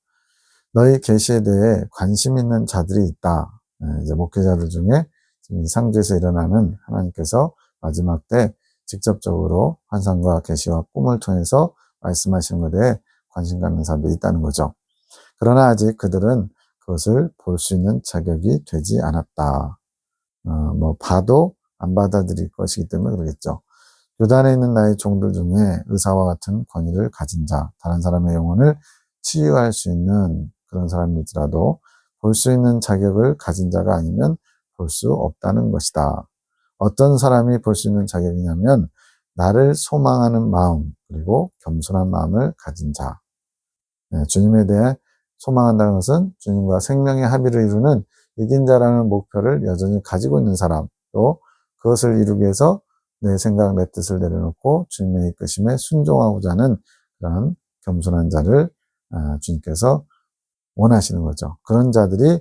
너희 계시에 대해 관심 있는 자들이 있다. 이제 목회자들 중에 지금 이 상주에서 일어나는 하나님께서 마지막 때 직접적으로 환상과 계시와 꿈을 통해서 말씀하시는 것에 대해 관심 갖는 사람들이 있다는 거죠. 그러나 아직 그들은 그것을 볼 수 있는 자격이 되지 않았다. 뭐 봐도 안 받아들일 것이기 때문에 그러겠죠. 교단에 있는 나의 종들 중에 의사와 같은 권위를 가진 자, 다른 사람의 영혼을 치유할 수 있는 그런 사람일지라도 볼 수 있는 자격을 가진 자가 아니면 볼 수 없다는 것이다. 어떤 사람이 볼 수 있는 자격이냐면 나를 소망하는 마음 그리고 겸손한 마음을 가진 자. 주님에 대해 소망한다는 것은 주님과 생명의 합의를 이루는 이긴 자라는 목표를 여전히 가지고 있는 사람, 또 그것을 이루기 위해서 내 생각, 내 뜻을 내려놓고 주님의 이끄심에 순종하고자 하는 그런 겸손한 자를 주님께서 원하시는 거죠. 그런 자들이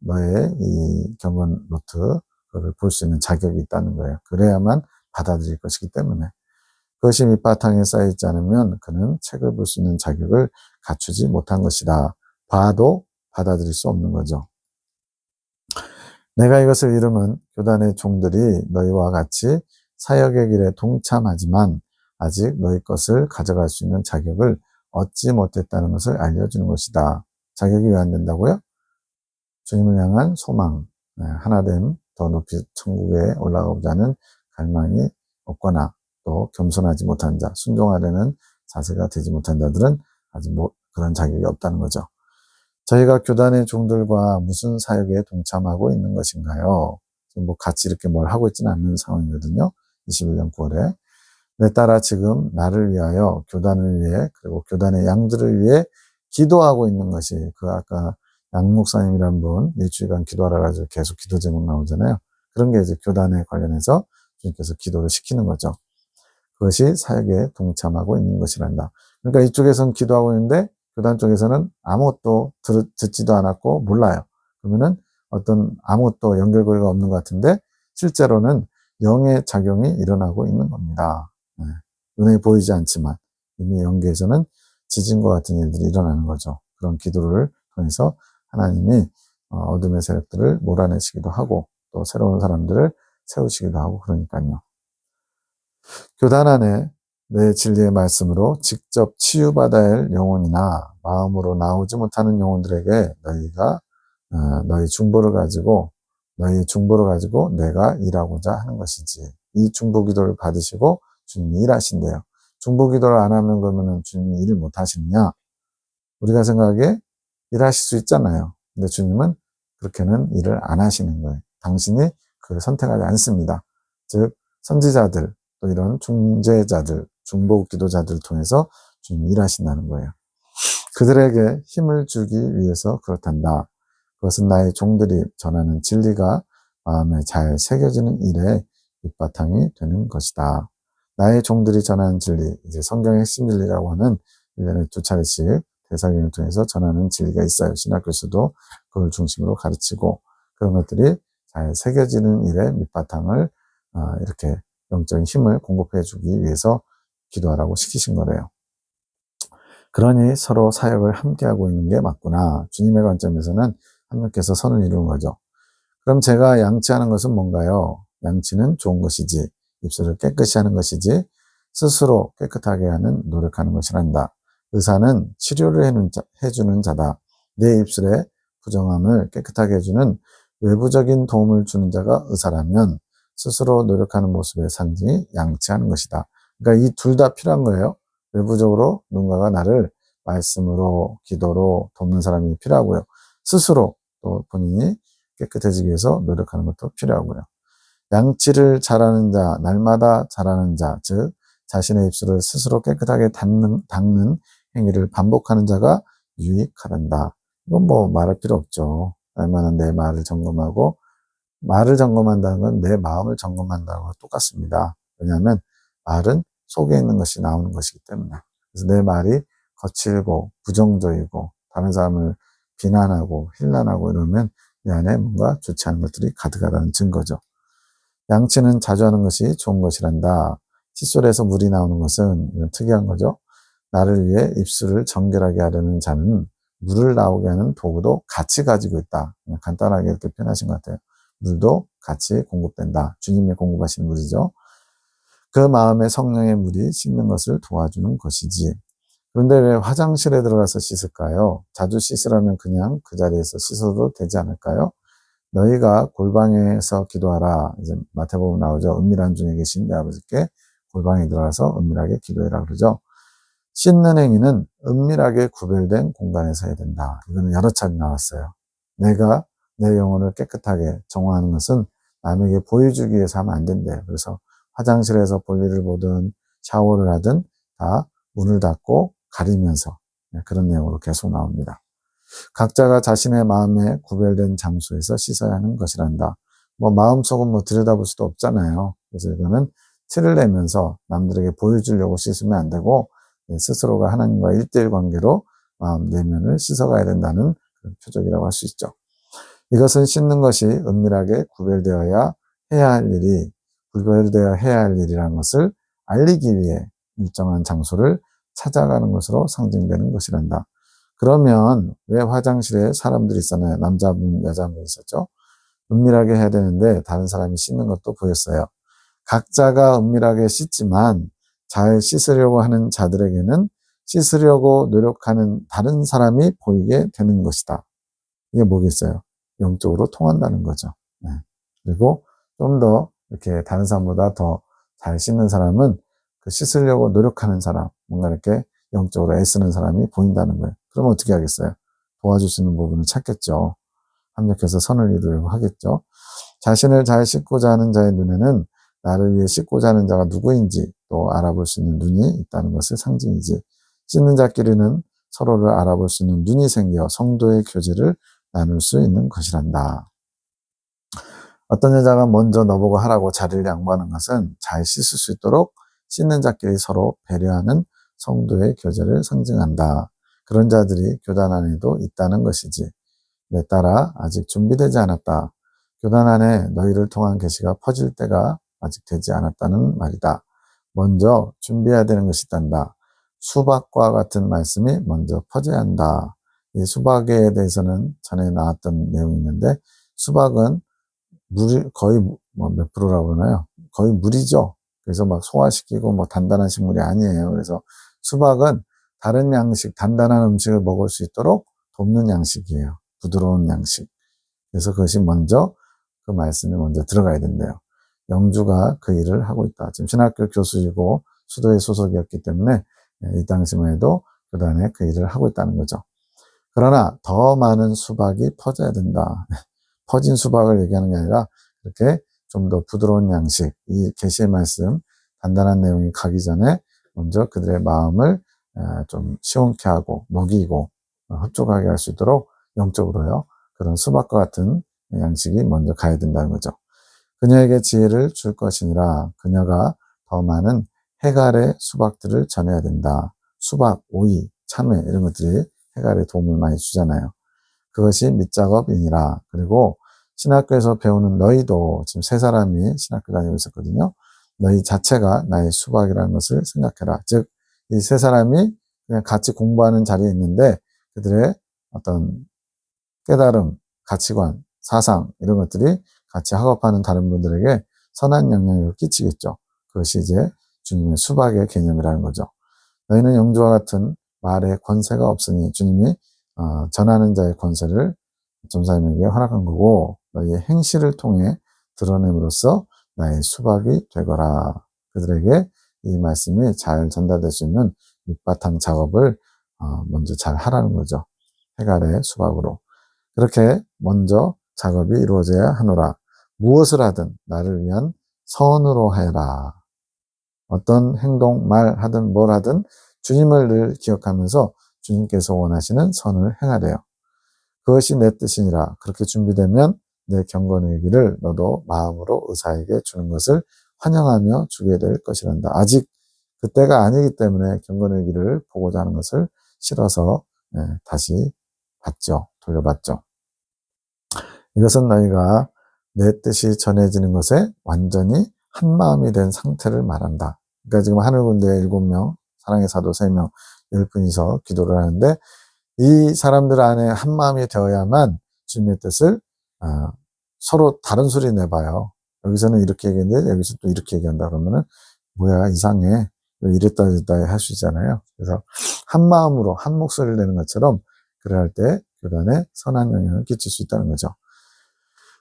너의 이 경건 노트를 볼 수 있는 자격이 있다는 거예요. 그래야만 받아들일 것이기 때문에. 그것이 밑바탕에 쌓여있지 않으면 그는 책을 볼 수 있는 자격을 갖추지 못한 것이다. 봐도 받아들일 수 없는 거죠. 내가 이것을 이름은 교단의 종들이 너희와 같이 사역의 길에 동참하지만 아직 너희 것을 가져갈 수 있는 자격을 얻지 못했다는 것을 알려주는 것이다. 자격이 왜 안 된다고요? 주님을 향한 소망, 하나됨, 더 높이 천국에 올라가고자 하는 갈망이 없거나 또 겸손하지 못한 자, 순종하려는 자세가 되지 못한 자들은 아직 그런 자격이 없다는 거죠. 저희가 교단의 종들과 무슨 사역에 동참하고 있는 것인가요? 지금 같이 이렇게 뭘 하고 있지는 않는 상황이거든요. 21년 9월에. 내 따라 지금 나를 위하여, 교단을 위해, 그리고 교단의 양들을 위해 기도하고 있는 것이, 아까 양 목사님이란 분 일주일간 기도하라 가지고 계속 기도 제목 나오잖아요. 그런 게 이제 교단에 관련해서 주님께서 기도를 시키는 거죠. 그것이 사역에 동참하고 있는 것이란다. 그러니까 이쪽에서는 기도하고 있는데 교단 쪽에서는 아무것도 듣지도 않았고 몰라요. 그러면은 어떤 아무것도 연결고리가 없는 것 같은데 실제로는 영의 작용이 일어나고 있는 겁니다. 눈에 보이지 않지만 이미 영계에서는 지진과 같은 일들이 일어나는 거죠. 그런 기도를 통해서 하나님이 어둠의 세력들을 몰아내시기도 하고 또 새로운 사람들을 세우시기도 하고 그러니까요. 교단 안에 내 진리의 말씀으로 직접 치유받아야 할 영혼이나 마음으로 나오지 못하는 영혼들에게 너희 중보를 가지고 내가 일하고자 하는 것이지. 이 중보 기도를 받으시고 주님이 일하신대요. 중보 기도를 안 하면 그러면 주님이 일을 못 하시느냐? 우리가 생각하기에 일하실 수 있잖아요. 근데 주님은 그렇게는 일을 안 하시는 거예요. 당신이 그걸 선택하지 않습니다. 즉 선지자들 또 이런 중재자들, 중보 기도자들을 통해서 주님이 일하신다는 거예요. 그들에게 힘을 주기 위해서 그렇단다. 그것은 나의 종들이 전하는 진리가 마음에 잘 새겨지는 일의 밑바탕이 되는 것이다. 나의 종들이 전하는 진리, 이제 성경의 핵심 진리라고 하는 1년에 2차례씩 대사경을 통해서 전하는 진리가 있어요. 신학교에서도 그걸 중심으로 가르치고 그런 것들이 잘 새겨지는 일의 밑바탕을 이렇게 영적인 힘을 공급해 주기 위해서 기도하라고 시키신 거래요. 그러니 서로 사역을 함께하고 있는 게 맞구나. 주님의 관점에서는 하나님께서 선을 이루는 거죠. 그럼 제가 양치하는 것은 뭔가요? 양치는 좋은 것이지, 입술을 깨끗이 하는 것이지, 스스로 깨끗하게 하는 노력하는 것이란다. 의사는 치료를 해주는 자다. 내 입술의 부정함을 깨끗하게 해주는 외부적인 도움을 주는 자가 의사라면 스스로 노력하는 모습의 상징이 양치하는 것이다. 그러니까 이 둘 다 필요한 거예요. 외부적으로 누군가가 나를 말씀으로, 기도로 돕는 사람이 필요하고요. 스스로 또 본인이 깨끗해지기 위해서 노력하는 것도 필요하고요. 양치를 잘하는 자, 날마다 잘하는 자, 즉 자신의 입술을 스스로 깨끗하게 닦는 행위를 반복하는 자가 유익하단다. 이건 뭐 말할 필요 없죠. 날마다 내 말을 점검하고 말을 점검한다는 건 내 마음을 점검한다는 거와 똑같습니다. 왜냐하면 말은 속에 있는 것이 나오는 것이기 때문에. 그래서 내 말이 거칠고 부정적이고 다른 사람을 비난하고 힐난하고 이러면 내 안에 뭔가 좋지 않은 것들이 가득하다는 증거죠. 양치는 자주 하는 것이 좋은 것이란다. 칫솔에서 물이 나오는 것은 이건 특이한 거죠. 나를 위해 입술을 정결하게 하려는 자는 물을 나오게 하는 도구도 같이 가지고 있다. 그냥 간단하게 이렇게 표현하신 것 같아요. 물도 같이 공급된다. 주님이 공급하신 물이죠. 그 마음에 성령의 물이 씻는 것을 도와주는 것이지. 그런데 왜 화장실에 들어가서 씻을까요? 자주 씻으라면 그냥 그 자리에서 씻어도 되지 않을까요? 너희가 골방에서 기도하라. 이제 마태복음 나오죠. 은밀한 중에 계신 내 아버지께 골방에 들어가서 은밀하게 기도해라 그러죠. 씻는 행위는 은밀하게 구별된 공간에서 해야 된다. 이거는 여러 차례 나왔어요. 내가 내 영혼을 깨끗하게 정화하는 것은 남에게 보여주기 위해서 하면 안 된대요. 그래서 화장실에서 볼일을 보든 샤워를 하든 다 문을 닫고 가리면서 그런 내용으로 계속 나옵니다. 각자가 자신의 마음에 구별된 장소에서 씻어야 하는 것이란다. 마음속은 들여다볼 수도 없잖아요. 그래서 이거는 티를 내면서 남들에게 보여주려고 씻으면 안 되고, 스스로가 하나님과 1대1 관계로 마음 내면을 씻어가야 된다는 그런 표적이라고 할 수 있죠. 이것은 씻는 것이 은밀하게 구별되어야 해야 할 일이라는 것을 알리기 위해 일정한 장소를 찾아가는 것으로 상징되는 것이란다. 그러면 왜 화장실에 사람들이 있었나요? 남자분, 여자분 있었죠? 은밀하게 해야 되는데 다른 사람이 씻는 것도 보였어요. 각자가 은밀하게 씻지만 잘 씻으려고 하는 자들에게는 씻으려고 노력하는 다른 사람이 보이게 되는 것이다. 이게 뭐겠어요? 영적으로 통한다는 거죠. 네. 그리고 좀 더 이렇게 다른 사람보다 더 잘 씻는 사람은 그 씻으려고 노력하는 사람, 뭔가 이렇게 영적으로 애쓰는 사람이 보인다는 거예요. 그럼 어떻게 하겠어요? 도와줄 수 있는 부분을 찾겠죠. 합력해서 선을 이루려고 하겠죠. 자신을 잘 씻고자 하는 자의 눈에는 나를 위해 씻고자 하는 자가 누구인지 또 알아볼 수 있는 눈이 있다는 것의 상징이지. 씻는 자끼리는 서로를 알아볼 수 있는 눈이 생겨 성도의 교제를 나눌 수 있는 것이란다. 어떤 여자가 먼저 너보고 하라고 자리를 양보하는 것은 잘 씻을 수 있도록 씻는 자끼리 서로 배려하는 성도의 교제를 상징한다. 그런 자들이 교단 안에도 있다는 것이지. 내 딸아, 아직 준비되지 않았다. 교단 안에 너희를 통한 계시가 퍼질 때가 아직 되지 않았다는 말이다. 먼저 준비해야 되는 것이 있단다. 수박과 같은 말씀이 먼저 퍼져야 한다. 이 수박에 대해서는 전에 나왔던 내용이 있는데, 수박은 물이 거의 몇 프로라고 그러나요? 거의 물이죠. 그래서 막 소화시키고 단단한 식물이 아니에요. 그래서 수박은 다른 양식, 단단한 음식을 먹을 수 있도록 돕는 양식이에요. 부드러운 양식. 그래서 그것이 먼저, 그 말씀이 먼저 들어가야 된대요. 영주가 그 일을 하고 있다. 지금 신학교 교수이고 수도의 소속이었기 때문에 이 당시만 해도 교단에 그 일을 하고 있다는 거죠. 그러나 더 많은 수박이 퍼져야 된다. 퍼진 수박을 얘기하는 게 아니라 이렇게 좀 더 부드러운 양식, 이 계시의 말씀, 단단한 내용이 가기 전에 먼저 그들의 마음을 좀 시원케 하고 먹이고 흡족하게 할 수 있도록 영적으로요. 그런 수박과 같은 양식이 먼저 가야 된다는 거죠. 그녀에게 지혜를 줄 것이니라. 그녀가 더 많은 해갈의 수박들을 전해야 된다. 수박, 오이, 참외 이런 것들이 해갈에 도움을 많이 주잖아요. 그것이 밑작업이니라. 그리고 신학교에서 배우는 너희도 지금 세 사람이 신학교 다니고 있었거든요. 너희 자체가 나의 수박이라는 것을 생각해라. 즉, 이 세 사람이 그냥 같이 공부하는 자리에 있는데 그들의 어떤 깨달음, 가치관, 사상 이런 것들이 같이 학업하는 다른 분들에게 선한 영향력을 끼치겠죠. 그것이 이제 주님의 수박의 개념이라는 거죠. 너희는 영주와 같은 말에 권세가 없으니 주님이 전하는 자의 권세를 전사님에게 허락한 거고 너희의 행실을 통해 드러냄으로써 나의 수박이 되거라. 그들에게 이 말씀이 잘 전달될 수 있는 밑바탕 작업을 먼저 잘 하라는 거죠. 해갈의 수박으로. 그렇게 먼저 작업이 이루어져야 하노라. 무엇을 하든 나를 위한 선으로 해라. 어떤 행동, 말 하든 뭘 하든 주님을 늘 기억하면서 주님께서 원하시는 선을 행하래요. 그것이 내 뜻이니라. 그렇게 준비되면 내 경건의기를 너도 마음으로 의사에게 주는 것을 환영하며 주게 될 것이란다. 아직 그때가 아니기 때문에 경건의기를 보고자 하는 것을 싫어서 다시 받죠. 돌려받죠. 이것은 너희가 내 뜻이 전해지는 것에 완전히 한 마음이 된 상태를 말한다. 그러니까 지금 하늘군대 7명, 사랑의 사도 3명, 10분이서 기도를 하는데 이 사람들 안에 한 마음이 되어야만 주님의 뜻을 서로 다른 소리 내봐요. 여기서는 이렇게 얘기했는데 여기서 또 이렇게 얘기한다 그러면은 뭐야 이상해. 이랬다 저랬다 할 수 있잖아요. 그래서 한 마음으로 한 목소리를 내는 것처럼 그래야 할 때 교단에 선한 영향을 끼칠 수 있다는 거죠.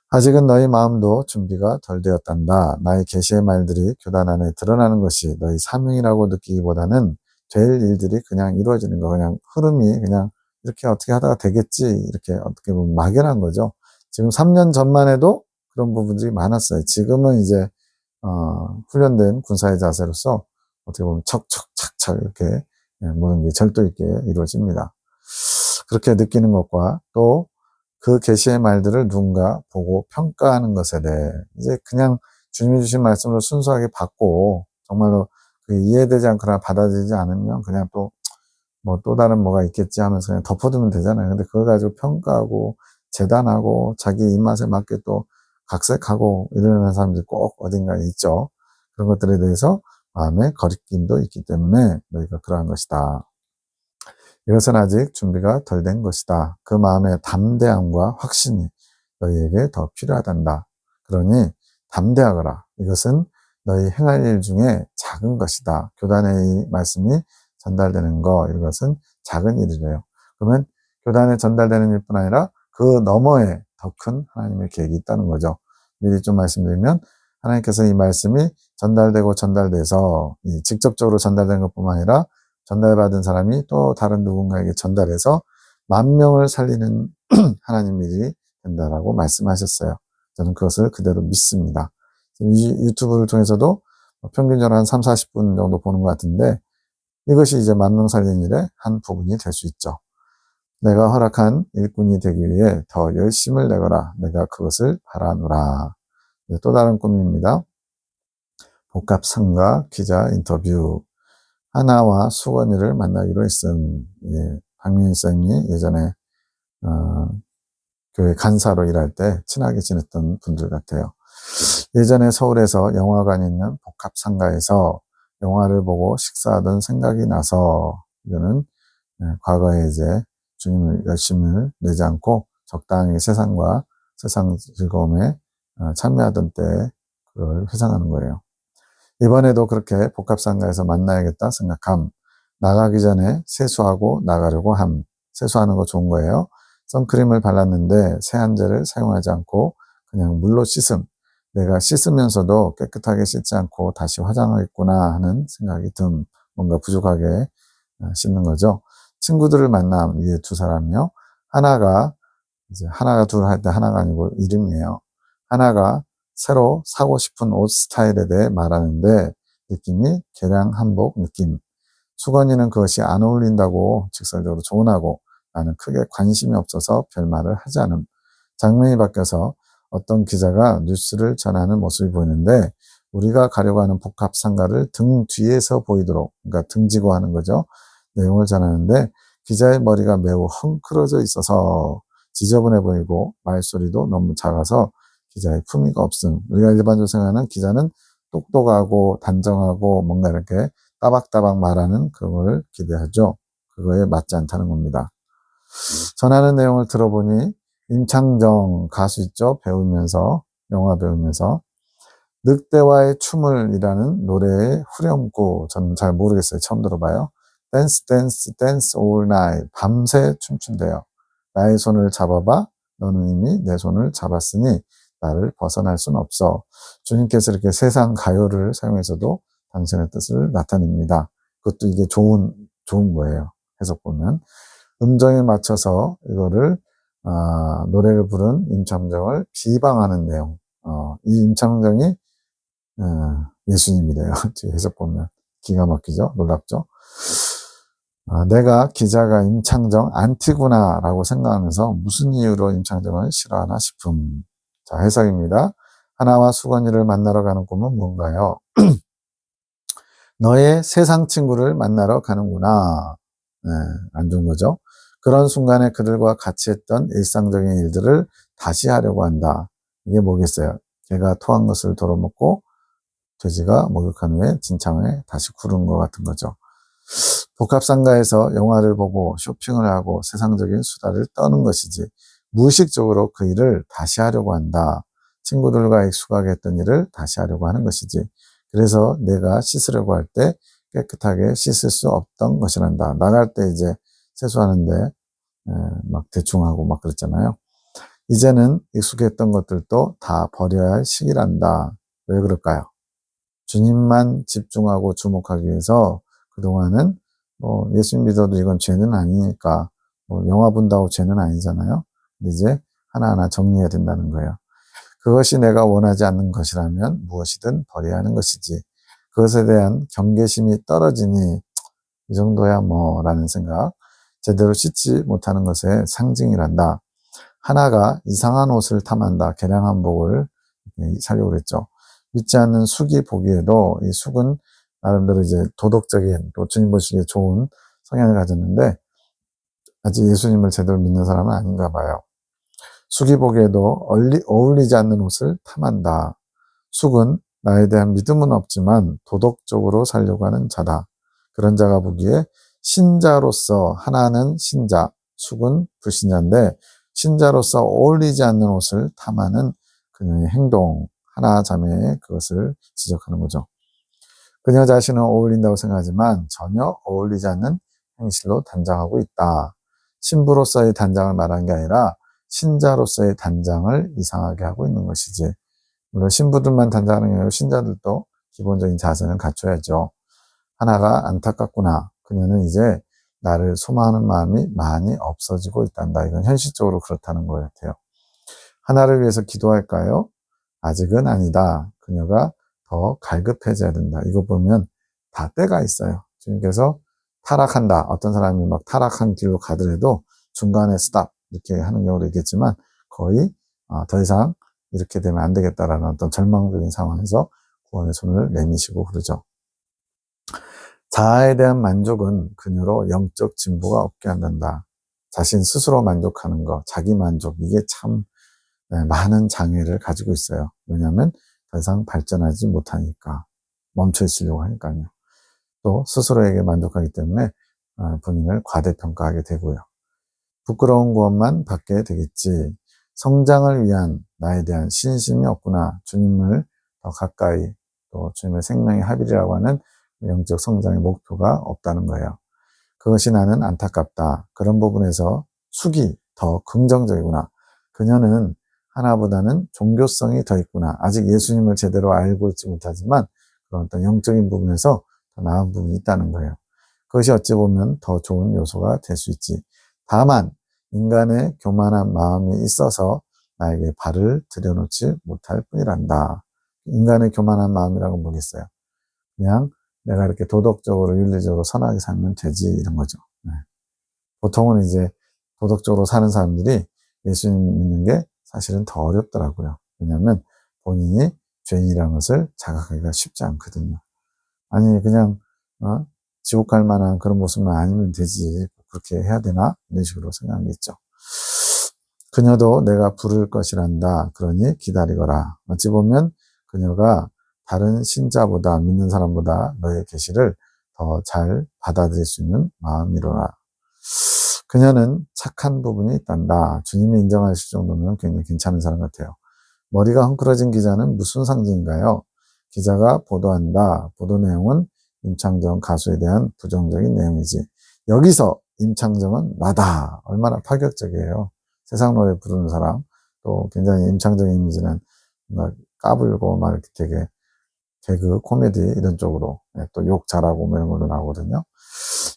아직은 너희 마음도 준비가 덜 되었단다. 나의 계시의 말들이 교단 안에 드러나는 것이 너희 사명이라고 느끼기보다는 될 일들이 그냥 이루어지는 거, 그냥 흐름이 그냥 이렇게 어떻게 하다가 되겠지, 이렇게 어떻게 보면 막연한 거죠. 지금 3년 전만 해도 그런 부분들이 많았어요. 지금은 이제 훈련된 군사의 자세로서 어떻게 보면 척척착착 이렇게 모든 게 절도 있게 이루어집니다. 그렇게 느끼는 것과 또 그 계시의 말들을 누군가 보고 평가하는 것에 대해 이제 그냥 주님이 주신 말씀을 순수하게 받고 정말로 그 이해되지 않거나 받아들이지 않으면 그냥 또 뭐 또 다른 뭐가 있겠지 하면서 그냥 덮어두면 되잖아요. 근데 그거 가지고 평가하고 재단하고 자기 입맛에 맞게 또 각색하고 이러는 사람들이 꼭 어딘가에 있죠. 그런 것들에 대해서 마음에 거리낌도 있기 때문에 너희가 그러한 것이다. 이것은 아직 준비가 덜 된 것이다. 그 마음의 담대함과 확신이 너희에게 더 필요하단다. 그러니 담대하거라. 이것은 너희 행할 일 중에 작은 것이다. 교단의 이 말씀이 전달되는 거, 이것은 작은 일이래요. 그러면 교단에 전달되는 일뿐 아니라 그 너머에 더 큰 하나님의 계획이 있다는 거죠. 미리 좀 말씀드리면 하나님께서 이 말씀이 전달되고 전달돼서 직접적으로 전달되는 것뿐만 아니라 전달받은 사람이 또 다른 누군가에게 전달해서 10,000명을 살리는 하나님 일이 된다라고 말씀하셨어요. 저는 그것을 그대로 믿습니다. 이 유튜브를 통해서도 평균적으로 한 3, 40분 정도 보는 것 같은데 이것이 이제 10,000명 살리는 일의 한 부분이 될 수 있죠. 내가 허락한 일꾼이 되기 위해 더 열심을 내거라. 내가 그것을 바라노라. 또 다른 꿈입니다. 복합상가 기자 인터뷰. 하나와 수건이를 만나기로 했음. 박민희 쌤이 예전에 교회 간사로 일할 때 친하게 지냈던 분들 같아요. 예전에 서울에서 영화관이 있는 복합상가에서 영화를 보고 식사하던 생각이 나서 이거는 과거에 이제 주님을 열심을 내지 않고 적당히 세상과 세상 즐거움에 참여하던 때 그걸 회상하는 거예요. 이번에도 그렇게 복합상가에서 만나야겠다 생각함. 나가기 전에 세수하고 나가려고 함. 세수하는 거 좋은 거예요. 선크림을 발랐는데 세안제를 사용하지 않고 그냥 물로 씻음. 내가 씻으면서도 깨끗하게 씻지 않고 다시 화장하겠구나 하는 생각이 든 뭔가 부족하게 씻는 거죠. 친구들을 만남, 이 두 사람이요. 하나가 이제 하나가 둘 할 때 하나가 아니고 이름이에요. 하나가 새로 사고 싶은 옷 스타일에 대해 말하는데 느낌이 개량 한복 느낌. 수건이는 그것이 안 어울린다고 직설적으로 조언하고 나는 크게 관심이 없어서 별말을 하지 않음. 장면이 바뀌어서 어떤 기자가 뉴스를 전하는 모습이 보이는데 우리가 가려고 하는 복합상가를 등 뒤에서 보이도록, 그러니까 등지고 하는 거죠. 내용을 전하는데 기자의 머리가 매우 헝클어져 있어서 지저분해 보이고 말소리도 너무 작아서 기자의 품위가 없음. 우리가 일반적으로 생각하는 기자는 똑똑하고 단정하고 뭔가 이렇게 따박따박 말하는 그런 걸 기대하죠. 그거에 맞지 않다는 겁니다. 전하는 내용을 들어보니 임창정 가수 있죠? 배우면서 영화 배우면서 늑대와의 춤을이라는 노래의 후렴구 저는 잘 모르겠어요. 처음 들어봐요. 댄스 댄스 댄스 all night 밤새 춤춘대요. 나의 손을 잡아봐 너는 이미 내 손을 잡았으니 나를 벗어날 수는 없어. 주님께서 이렇게 세상 가요를 사용해서도 당신의 뜻을 나타냅니다. 그것도 이게 좋은 거예요. 해석 보면 음정에 맞춰서 이거를 노래를 부른 임창정을 비방하는 내용. 이 임창정이 예수님이래요. 뒤에 해석 보면 기가 막히죠. 놀랍죠. 내가 기자가 임창정 안티구나라고 생각하면서 무슨 이유로 임창정을 싫어하나 싶음. 자, 해석입니다. 하나와 수건이를 만나러 가는 꿈은 뭔가요? 너의 세상 친구를 만나러 가는구나. 안 좋은 거죠. 그런 순간에 그들과 같이 했던 일상적인 일들을 다시 하려고 한다. 이게 뭐겠어요? 걔가 토한 것을 도로먹고 돼지가 목욕한 후에 진창에 다시 구른 것 같은 거죠. 복합상가에서 영화를 보고 쇼핑을 하고 세상적인 수다를 떠는 것이지 무의식적으로 그 일을 다시 하려고 한다. 친구들과 익숙하게 했던 일을 다시 하려고 하는 것이지. 그래서 내가 씻으려고 할 때 깨끗하게 씻을 수 없던 것이란다. 나갈 때 이제 세수하는데 막 대충 하고 막 그랬잖아요. 이제는 익숙했던 것들도 다 버려야 할 시기란다. 왜 그럴까요? 주님만 집중하고 주목하기 위해서 그동안은 예수님 믿어도 이건 죄는 아니니까 영화 본다고 죄는 아니잖아요. 근데 이제 하나하나 정리해야 된다는 거예요. 그것이 내가 원하지 않는 것이라면 무엇이든 버려야 하는 것이지. 그것에 대한 경계심이 떨어지니 이 정도야 뭐 라는 생각. 제대로 씻지 못하는 것의 상징이란다. 하나가 이상한 옷을 탐한다. 개량 한복을 살려고 그랬죠. 믿지 않는 숙이 보기에도 이 숙은 나름대로 이제 도덕적인 또 주님 보시기에 좋은 성향을 가졌는데 아직 예수님을 제대로 믿는 사람은 아닌가 봐요. 숙이 보기에도 어울리지 않는 옷을 탐한다. 숙은 나에 대한 믿음은 없지만 도덕적으로 살려고 하는 자다. 그런 자가 보기에 신자로서 하나는 신자, 숙은 불신자인데 신자로서 어울리지 않는 옷을 탐하는 그녀의 행동, 하나 자매의 그것을 지적하는 거죠. 그녀 자신은 어울린다고 생각하지만 전혀 어울리지 않는 행실로 단장하고 있다. 신부로서의 단장을 말한 게 아니라 신자로서의 단장을 이상하게 하고 있는 것이지. 물론 신부들만 단장하는 게 아니라 신자들도 기본적인 자세는 갖춰야죠. 하나가 안타깝구나. 그녀는 이제 나를 소망하는 마음이 많이 없어지고 있단다. 이건 현실적으로 그렇다는 것 같아요. 하나를 위해서 기도할까요? 아직은 아니다. 그녀가 더 갈급해져야 된다. 이거 보면 다 때가 있어요. 주님께서 타락한다. 어떤 사람이 막 타락한 길로 가더라도 중간에 스탑 이렇게 하는 경우도 있겠지만 거의 더 이상 이렇게 되면 안 되겠다라는 어떤 절망적인 상황에서 구원의 손을 내미시고 그러죠. 자아에 대한 만족은 그녀로 영적 진보가 없게 한단다. 자신 스스로 만족하는 것, 자기 만족, 이게 참 많은 장애를 가지고 있어요. 왜냐하면 더 이상 발전하지 못하니까, 멈춰 있으려고 하니까요. 또 스스로에게 만족하기 때문에 본인을 과대평가하게 되고요. 부끄러운 구원만 받게 되겠지. 성장을 위한 나에 대한 신심이 없구나. 주님을 더 가까이, 또 주님의 생명의 합일이라고 하는 영적 성장의 목표가 없다는 거예요. 그것이 나는 안타깝다. 그런 부분에서 숙이 더 긍정적이구나. 그녀는 하나보다는 종교성이 더 있구나. 아직 예수님을 제대로 알고 있지 못하지만 그런 어떤 영적인 부분에서 더 나은 부분이 있다는 거예요. 그것이 어찌 보면 더 좋은 요소가 될 수 있지. 다만 인간의 교만한 마음이 있어서 나에게 발을 들여놓지 못할 뿐이란다. 인간의 교만한 마음이라고 뭐겠어요? 그냥 내가 이렇게 도덕적으로 윤리적으로 선하게 살면 되지 이런 거죠. 네. 보통은 이제 도덕적으로 사는 사람들이 예수님 믿는 게 사실은 더 어렵더라고요. 왜냐하면 본인이 죄인이라는 것을 자각하기가 쉽지 않거든요. 아니 그냥 지옥 갈 만한 그런 모습만 아니면 되지 그렇게 해야 되나? 이런 식으로 생각하겠죠. 그녀도 내가 부를 것이란다. 그러니 기다리거라. 어찌 보면 그녀가 다른 신자보다 믿는 사람보다 너의 계시를 더 잘 받아들일 수 있는 마음이로라. 그녀는 착한 부분이 있단다. 주님이 인정하실 정도면 굉장히 괜찮은 사람 같아요. 머리가 헝클어진 기자는 무슨 상징인가요? 기자가 보도한다. 보도 내용은 임창정 가수에 대한 부정적인 내용이지. 여기서 임창정은 나다. 얼마나 파격적이에요. 세상 노래 부르는 사람. 또 굉장히 임창정의 이미지는 뭔가 까불고 막 이렇게 되게 개그, 코미디 이런 쪽으로 또 욕 잘하고 뭐 이런 걸로 나오거든요.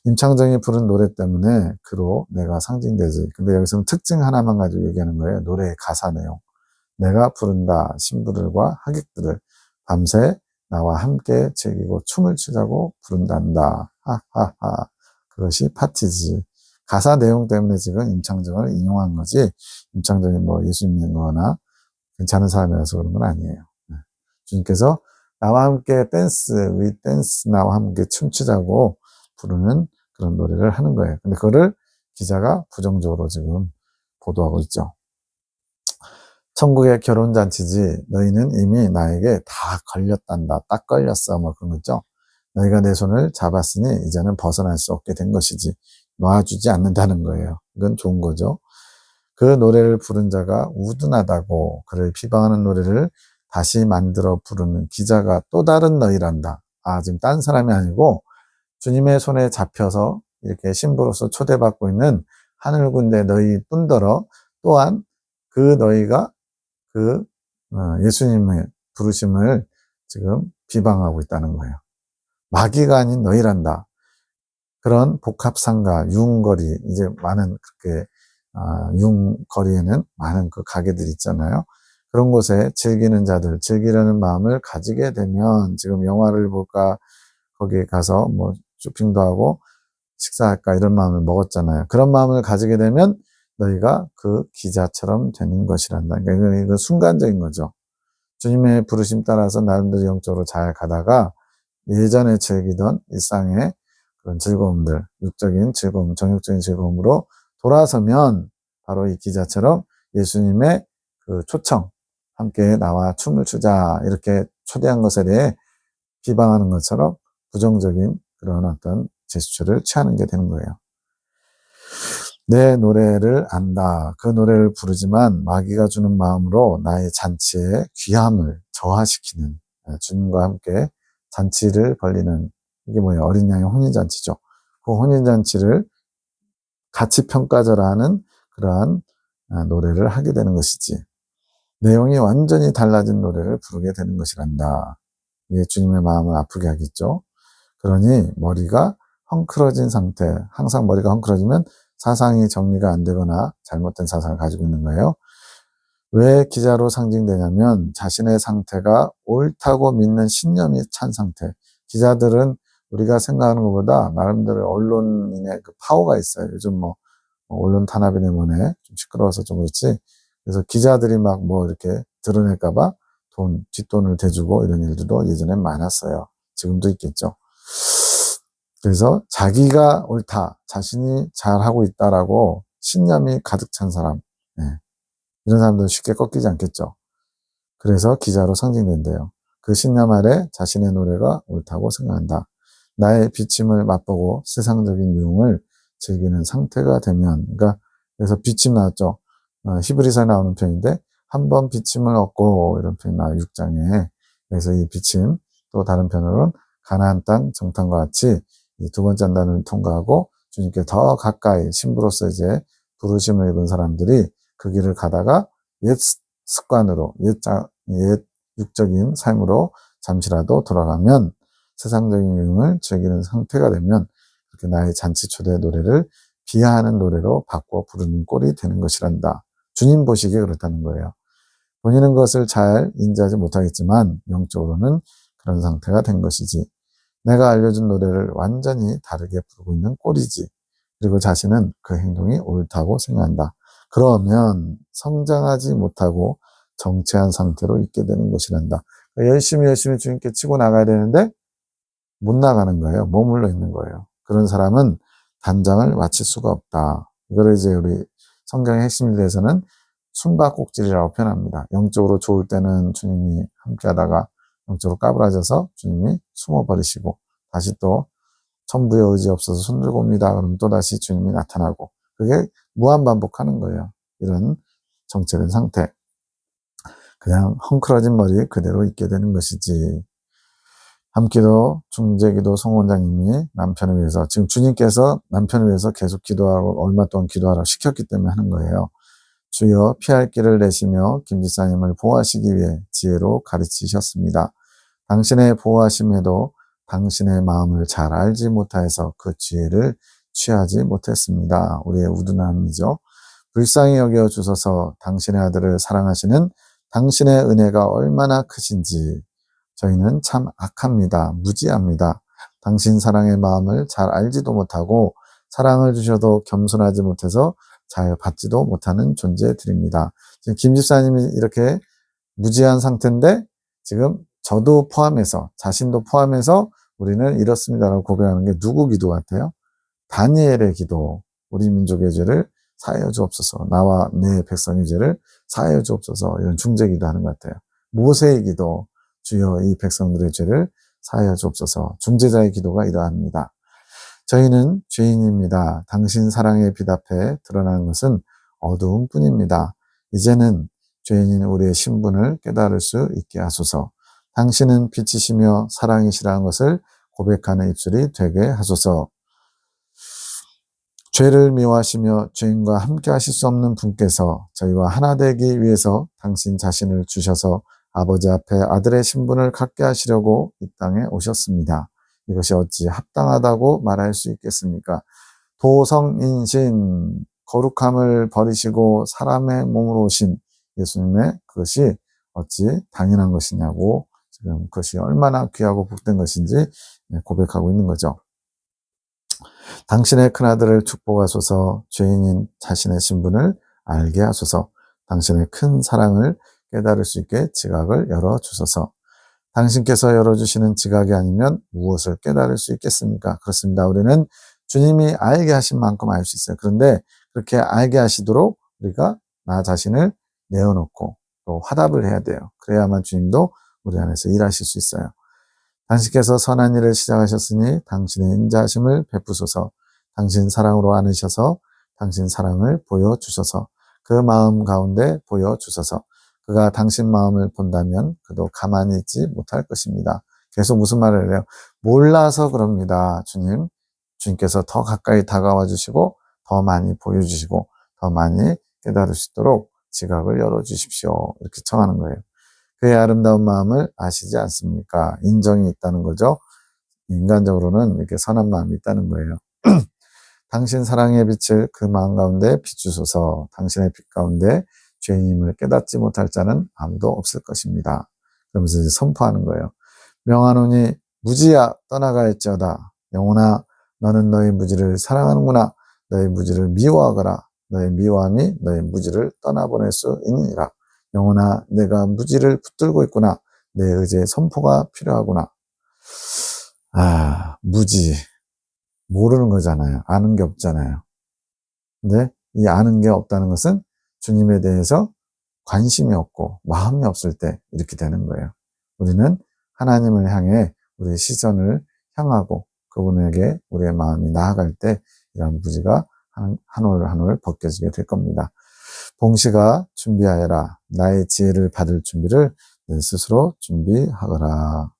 임창정이 부른 노래 때문에 그로 내가 상징되지. 근데 여기서는 특징 하나만 가지고 얘기하는 거예요. 노래의 가사 내용. 내가 부른다. 신부들과 하객들을 밤새 나와 함께 즐기고 춤을 추자고 부른단다. 하하하. 그것이 파티지. 가사 내용 때문에 지금 임창정을 인용한 거지. 임창정이 뭐 예수 믿는 거나 괜찮은 사람이라서 그런 건 아니에요. 주님께서 나와 함께 댄스, 나와 함께 춤추자고 부르는 그런 노래를 하는 거예요. 근데 그거를 기자가 부정적으로 지금 보도하고 있죠. 천국의 결혼잔치지 너희는 이미 나에게 다 걸렸단다. 딱 걸렸어. 뭐 그런 거 있죠. 너희가 내 손을 잡았으니 이제는 벗어날 수 없게 된 것이지. 놔주지 않는다는 거예요. 이건 좋은 거죠. 그 노래를 부른 자가 우둔하다고 그를 비방하는 노래를 다시 만들어 부르는 기자가 또 다른 너희란다. 지금 딴 사람이 아니고 주님의 손에 잡혀서 이렇게 신부로서 초대받고 있는 하늘 군대 너희 뿐더러 또한 그 너희가 그 예수님의 부르심을 지금 비방하고 있다는 거예요. 마귀가 아닌 너희란다. 그런 복합상가, 유흥거리, 이제 많은 그렇게 유흥거리에는 많은 그 가게들 있잖아요. 그런 곳에 즐기는 자들, 즐기려는 마음을 가지게 되면 지금 영화를 볼까 거기에 가서 뭐 쇼핑도 하고 식사할까 이런 마음을 먹었잖아요. 그런 마음을 가지게 되면 너희가 그 기자처럼 되는 것이란다. 그러니까 이건 순간적인 거죠. 주님의 부르심 따라서 나름대로 영적으로 잘 가다가 예전에 즐기던 일상의 그런 즐거움들, 육적인 즐거움, 정욕적인 즐거움으로 돌아서면 바로 이 기자처럼 예수님의 그 초청, 함께 나와 춤을 추자 이렇게 초대한 것에 대해 비방하는 것처럼 부정적인 그런 어떤 제스처를 취하는 게 되는 거예요. 내 노래를 안다. 그 노래를 부르지만 마귀가 주는 마음으로 나의 잔치의 귀함을 저하시키는, 주님과 함께 잔치를 벌리는, 이게 뭐예요? 어린 양의 혼인잔치죠. 그 혼인잔치를 가치 평가절하는 그러한 노래를 하게 되는 것이지. 내용이 완전히 달라진 노래를 부르게 되는 것이란다. 이게 주님의 마음을 아프게 하겠죠. 그러니 머리가 헝클어진 상태, 항상 머리가 헝클어지면 사상이 정리가 안 되거나 잘못된 사상을 가지고 있는 거예요. 왜 기자로 상징되냐면 자신의 상태가 옳다고 믿는 신념이 찬 상태. 기자들은 우리가 생각하는 것보다 나름대로 언론인의 그 파워가 있어요. 요즘 뭐 언론 탄압이 때문에 좀 시끄러워서 좀 그렇지. 그래서 기자들이 막 뭐 이렇게 드러낼까봐 뒷돈을 대주고 이런 일들도 예전엔 많았어요. 지금도 있겠죠. 그래서 자기가 옳다, 자신이 잘하고 있다라고 신념이 가득 찬 사람, 이런 사람들은 쉽게 꺾이지 않겠죠. 그래서 기자로 상징된대요. 그 신념 아래 자신의 노래가 옳다고 생각한다. 나의 비침을 맛보고 세상적인 유흥을 즐기는 상태가 되면, 그러니까 그래서 비침 나왔죠. 히브리서에 나오는 표현인데 한 번 비침을 얻고 이런 표현이 나와요. 6장에. 그래서 이 비침, 또 다른 편으로는 가나안 땅 정탐과 같이 두 번째 단을 통과하고 주님께 더 가까이 신부로서 이제 부르심을 입은 사람들이 그 길을 가다가 옛 습관으로, 옛 육적인 삶으로 잠시라도 돌아가면 세상적인 유흥을 즐기는 상태가 되면 그렇게 나의 잔치 초대 노래를 비하하는 노래로 바꿔 부르는 꼴이 되는 것이란다. 주님 보시기에 그렇다는 거예요. 본인은 그것을 잘 인지하지 못하겠지만 영적으로는 그런 상태가 된 것이지. 내가 알려준 노래를 완전히 다르게 부르고 있는 꼴이지. 그리고 자신은 그 행동이 옳다고 생각한다. 그러면 성장하지 못하고 정체한 상태로 있게 되는 것이란다. 열심히 주님께 치고 나가야 되는데 못 나가는 거예요. 머물러 있는 거예요. 그런 사람은 단장을 마칠 수가 없다. 이거를 이제 우리 성경의 핵심에 대해서는 숨바꼭질이라고 표현합니다. 영적으로 좋을 때는 주님이 함께 하다가 영적으로 까불어져서 주님이 숨어버리시고 다시 또 천부의 의지 없어서 손들고 옵니다. 그러면 또다시 주님이 나타나고 그게 무한반복하는 거예요. 이런 정체된 상태. 그냥 헝클어진 머리 그대로 있게 되는 것이지. 함기도, 중재기도 송원장님이 남편을 위해서, 지금 주님께서 남편을 위해서 계속 기도하고 얼마 동안 기도하라고 시켰기 때문에 하는 거예요. 주여 피할 길을 내시며 김지사님을 보호하시기 위해 지혜로 가르치셨습니다. 당신의 보호하심에도 당신의 마음을 잘 알지 못하여서 그 지혜를 취하지 못했습니다. 우리의 우둔함이죠. 불쌍히 여겨 주소서. 당신의 아들을 사랑하시는 당신의 은혜가 얼마나 크신지. 저희는 참 악합니다. 무지합니다. 당신 사랑의 마음을 잘 알지도 못하고 사랑을 주셔도 겸손하지 못해서 잘 받지도 못하는 존재들입니다. 지금 김 집사님이 이렇게 무지한 상태인데 지금 저도 포함해서 자신도 포함해서 우리는 이렇습니다라고 고백하는 게 누구 기도 같아요? 다니엘의 기도. 우리 민족의 죄를 사하여 주옵소서. 나와 내 백성의 죄를 사하여 주옵소서. 이런 중재 기도하는 것 같아요. 모세의 기도. 주여 이 백성들의 죄를 사하여 주옵소서. 중재자의 기도가 이러합니다. 저희는 죄인입니다. 당신 사랑의 빛 앞에 드러나는 것은 어두움 뿐입니다. 이제는 죄인인 우리의 신분을 깨달을 수 있게 하소서. 당신은 빛이시며 사랑이시라는 것을 고백하는 입술이 되게 하소서. 죄를 미워하시며 죄인과 함께 하실 수 없는 분께서 저희와 하나 되기 위해서 당신 자신을 주셔서 아버지 앞에 아들의 신분을 갖게 하시려고 이 땅에 오셨습니다. 이것이 어찌 합당하다고 말할 수 있겠습니까? 도성인신, 거룩함을 버리시고 사람의 몸으로 오신 예수님의 그것이 어찌 당연한 것이냐고 지금 그것이 얼마나 귀하고 복된 것인지 고백하고 있는 거죠. 당신의 큰아들을 축복하소서. 죄인인 자신의 신분을 알게 하소서. 당신의 큰 사랑을 깨달을 수 있게 지각을 열어주소서. 당신께서 열어주시는 지각이 아니면 무엇을 깨달을 수 있겠습니까? 그렇습니다. 우리는 주님이 알게 하신 만큼 알 수 있어요. 그런데 그렇게 알게 하시도록 우리가 나 자신을 내어놓고 또 화답을 해야 돼요. 그래야만 주님도 우리 안에서 일하실 수 있어요. 당신께서 선한 일을 시작하셨으니 당신의 인자하심을 베푸소서. 당신 사랑으로 안으셔서 당신 사랑을 보여주소서. 그 마음 가운데 보여주소서. 그가 당신 마음을 본다면 그도 가만히 있지 못할 것입니다. 계속 무슨 말을 해요? 몰라서 그럽니다. 주님께서 더 가까이 다가와 주시고 더 많이 보여주시고 더 많이 깨달을 수 있도록 지각을 열어주십시오. 이렇게 청하는 거예요. 그의 아름다운 마음을 아시지 않습니까? 인정이 있다는 거죠. 인간적으로는 이렇게 선한 마음이 있다는 거예요. 당신 사랑의 빛을 그 마음 가운데 비추소서. 당신의 빛 가운데 죄인임을 깨닫지 못할 자는 아무도 없을 것입니다. 그러면서 이제 선포하는 거예요. 명하노니 무지야 떠나갈지어다. 영혼아 너는 너의 무지를 사랑하는구나. 너의 무지를 미워하거라. 너의 미워함이 너의 무지를 떠나보낼 수 있느니라. 영혼아 내가 무지를 붙들고 있구나. 내 의지의 선포가 필요하구나. 무지. 모르는 거잖아요. 아는 게 없잖아요. 근데 이 아는 게 없다는 것은 주님에 대해서 관심이 없고 마음이 없을 때 이렇게 되는 거예요. 우리는 하나님을 향해 우리의 시선을 향하고 그분에게 우리의 마음이 나아갈 때 이런 무지가 한 올 한 올 벗겨지게 될 겁니다. 봉시가 준비하여라. 나의 지혜를 받을 준비를 내 스스로 준비하거라.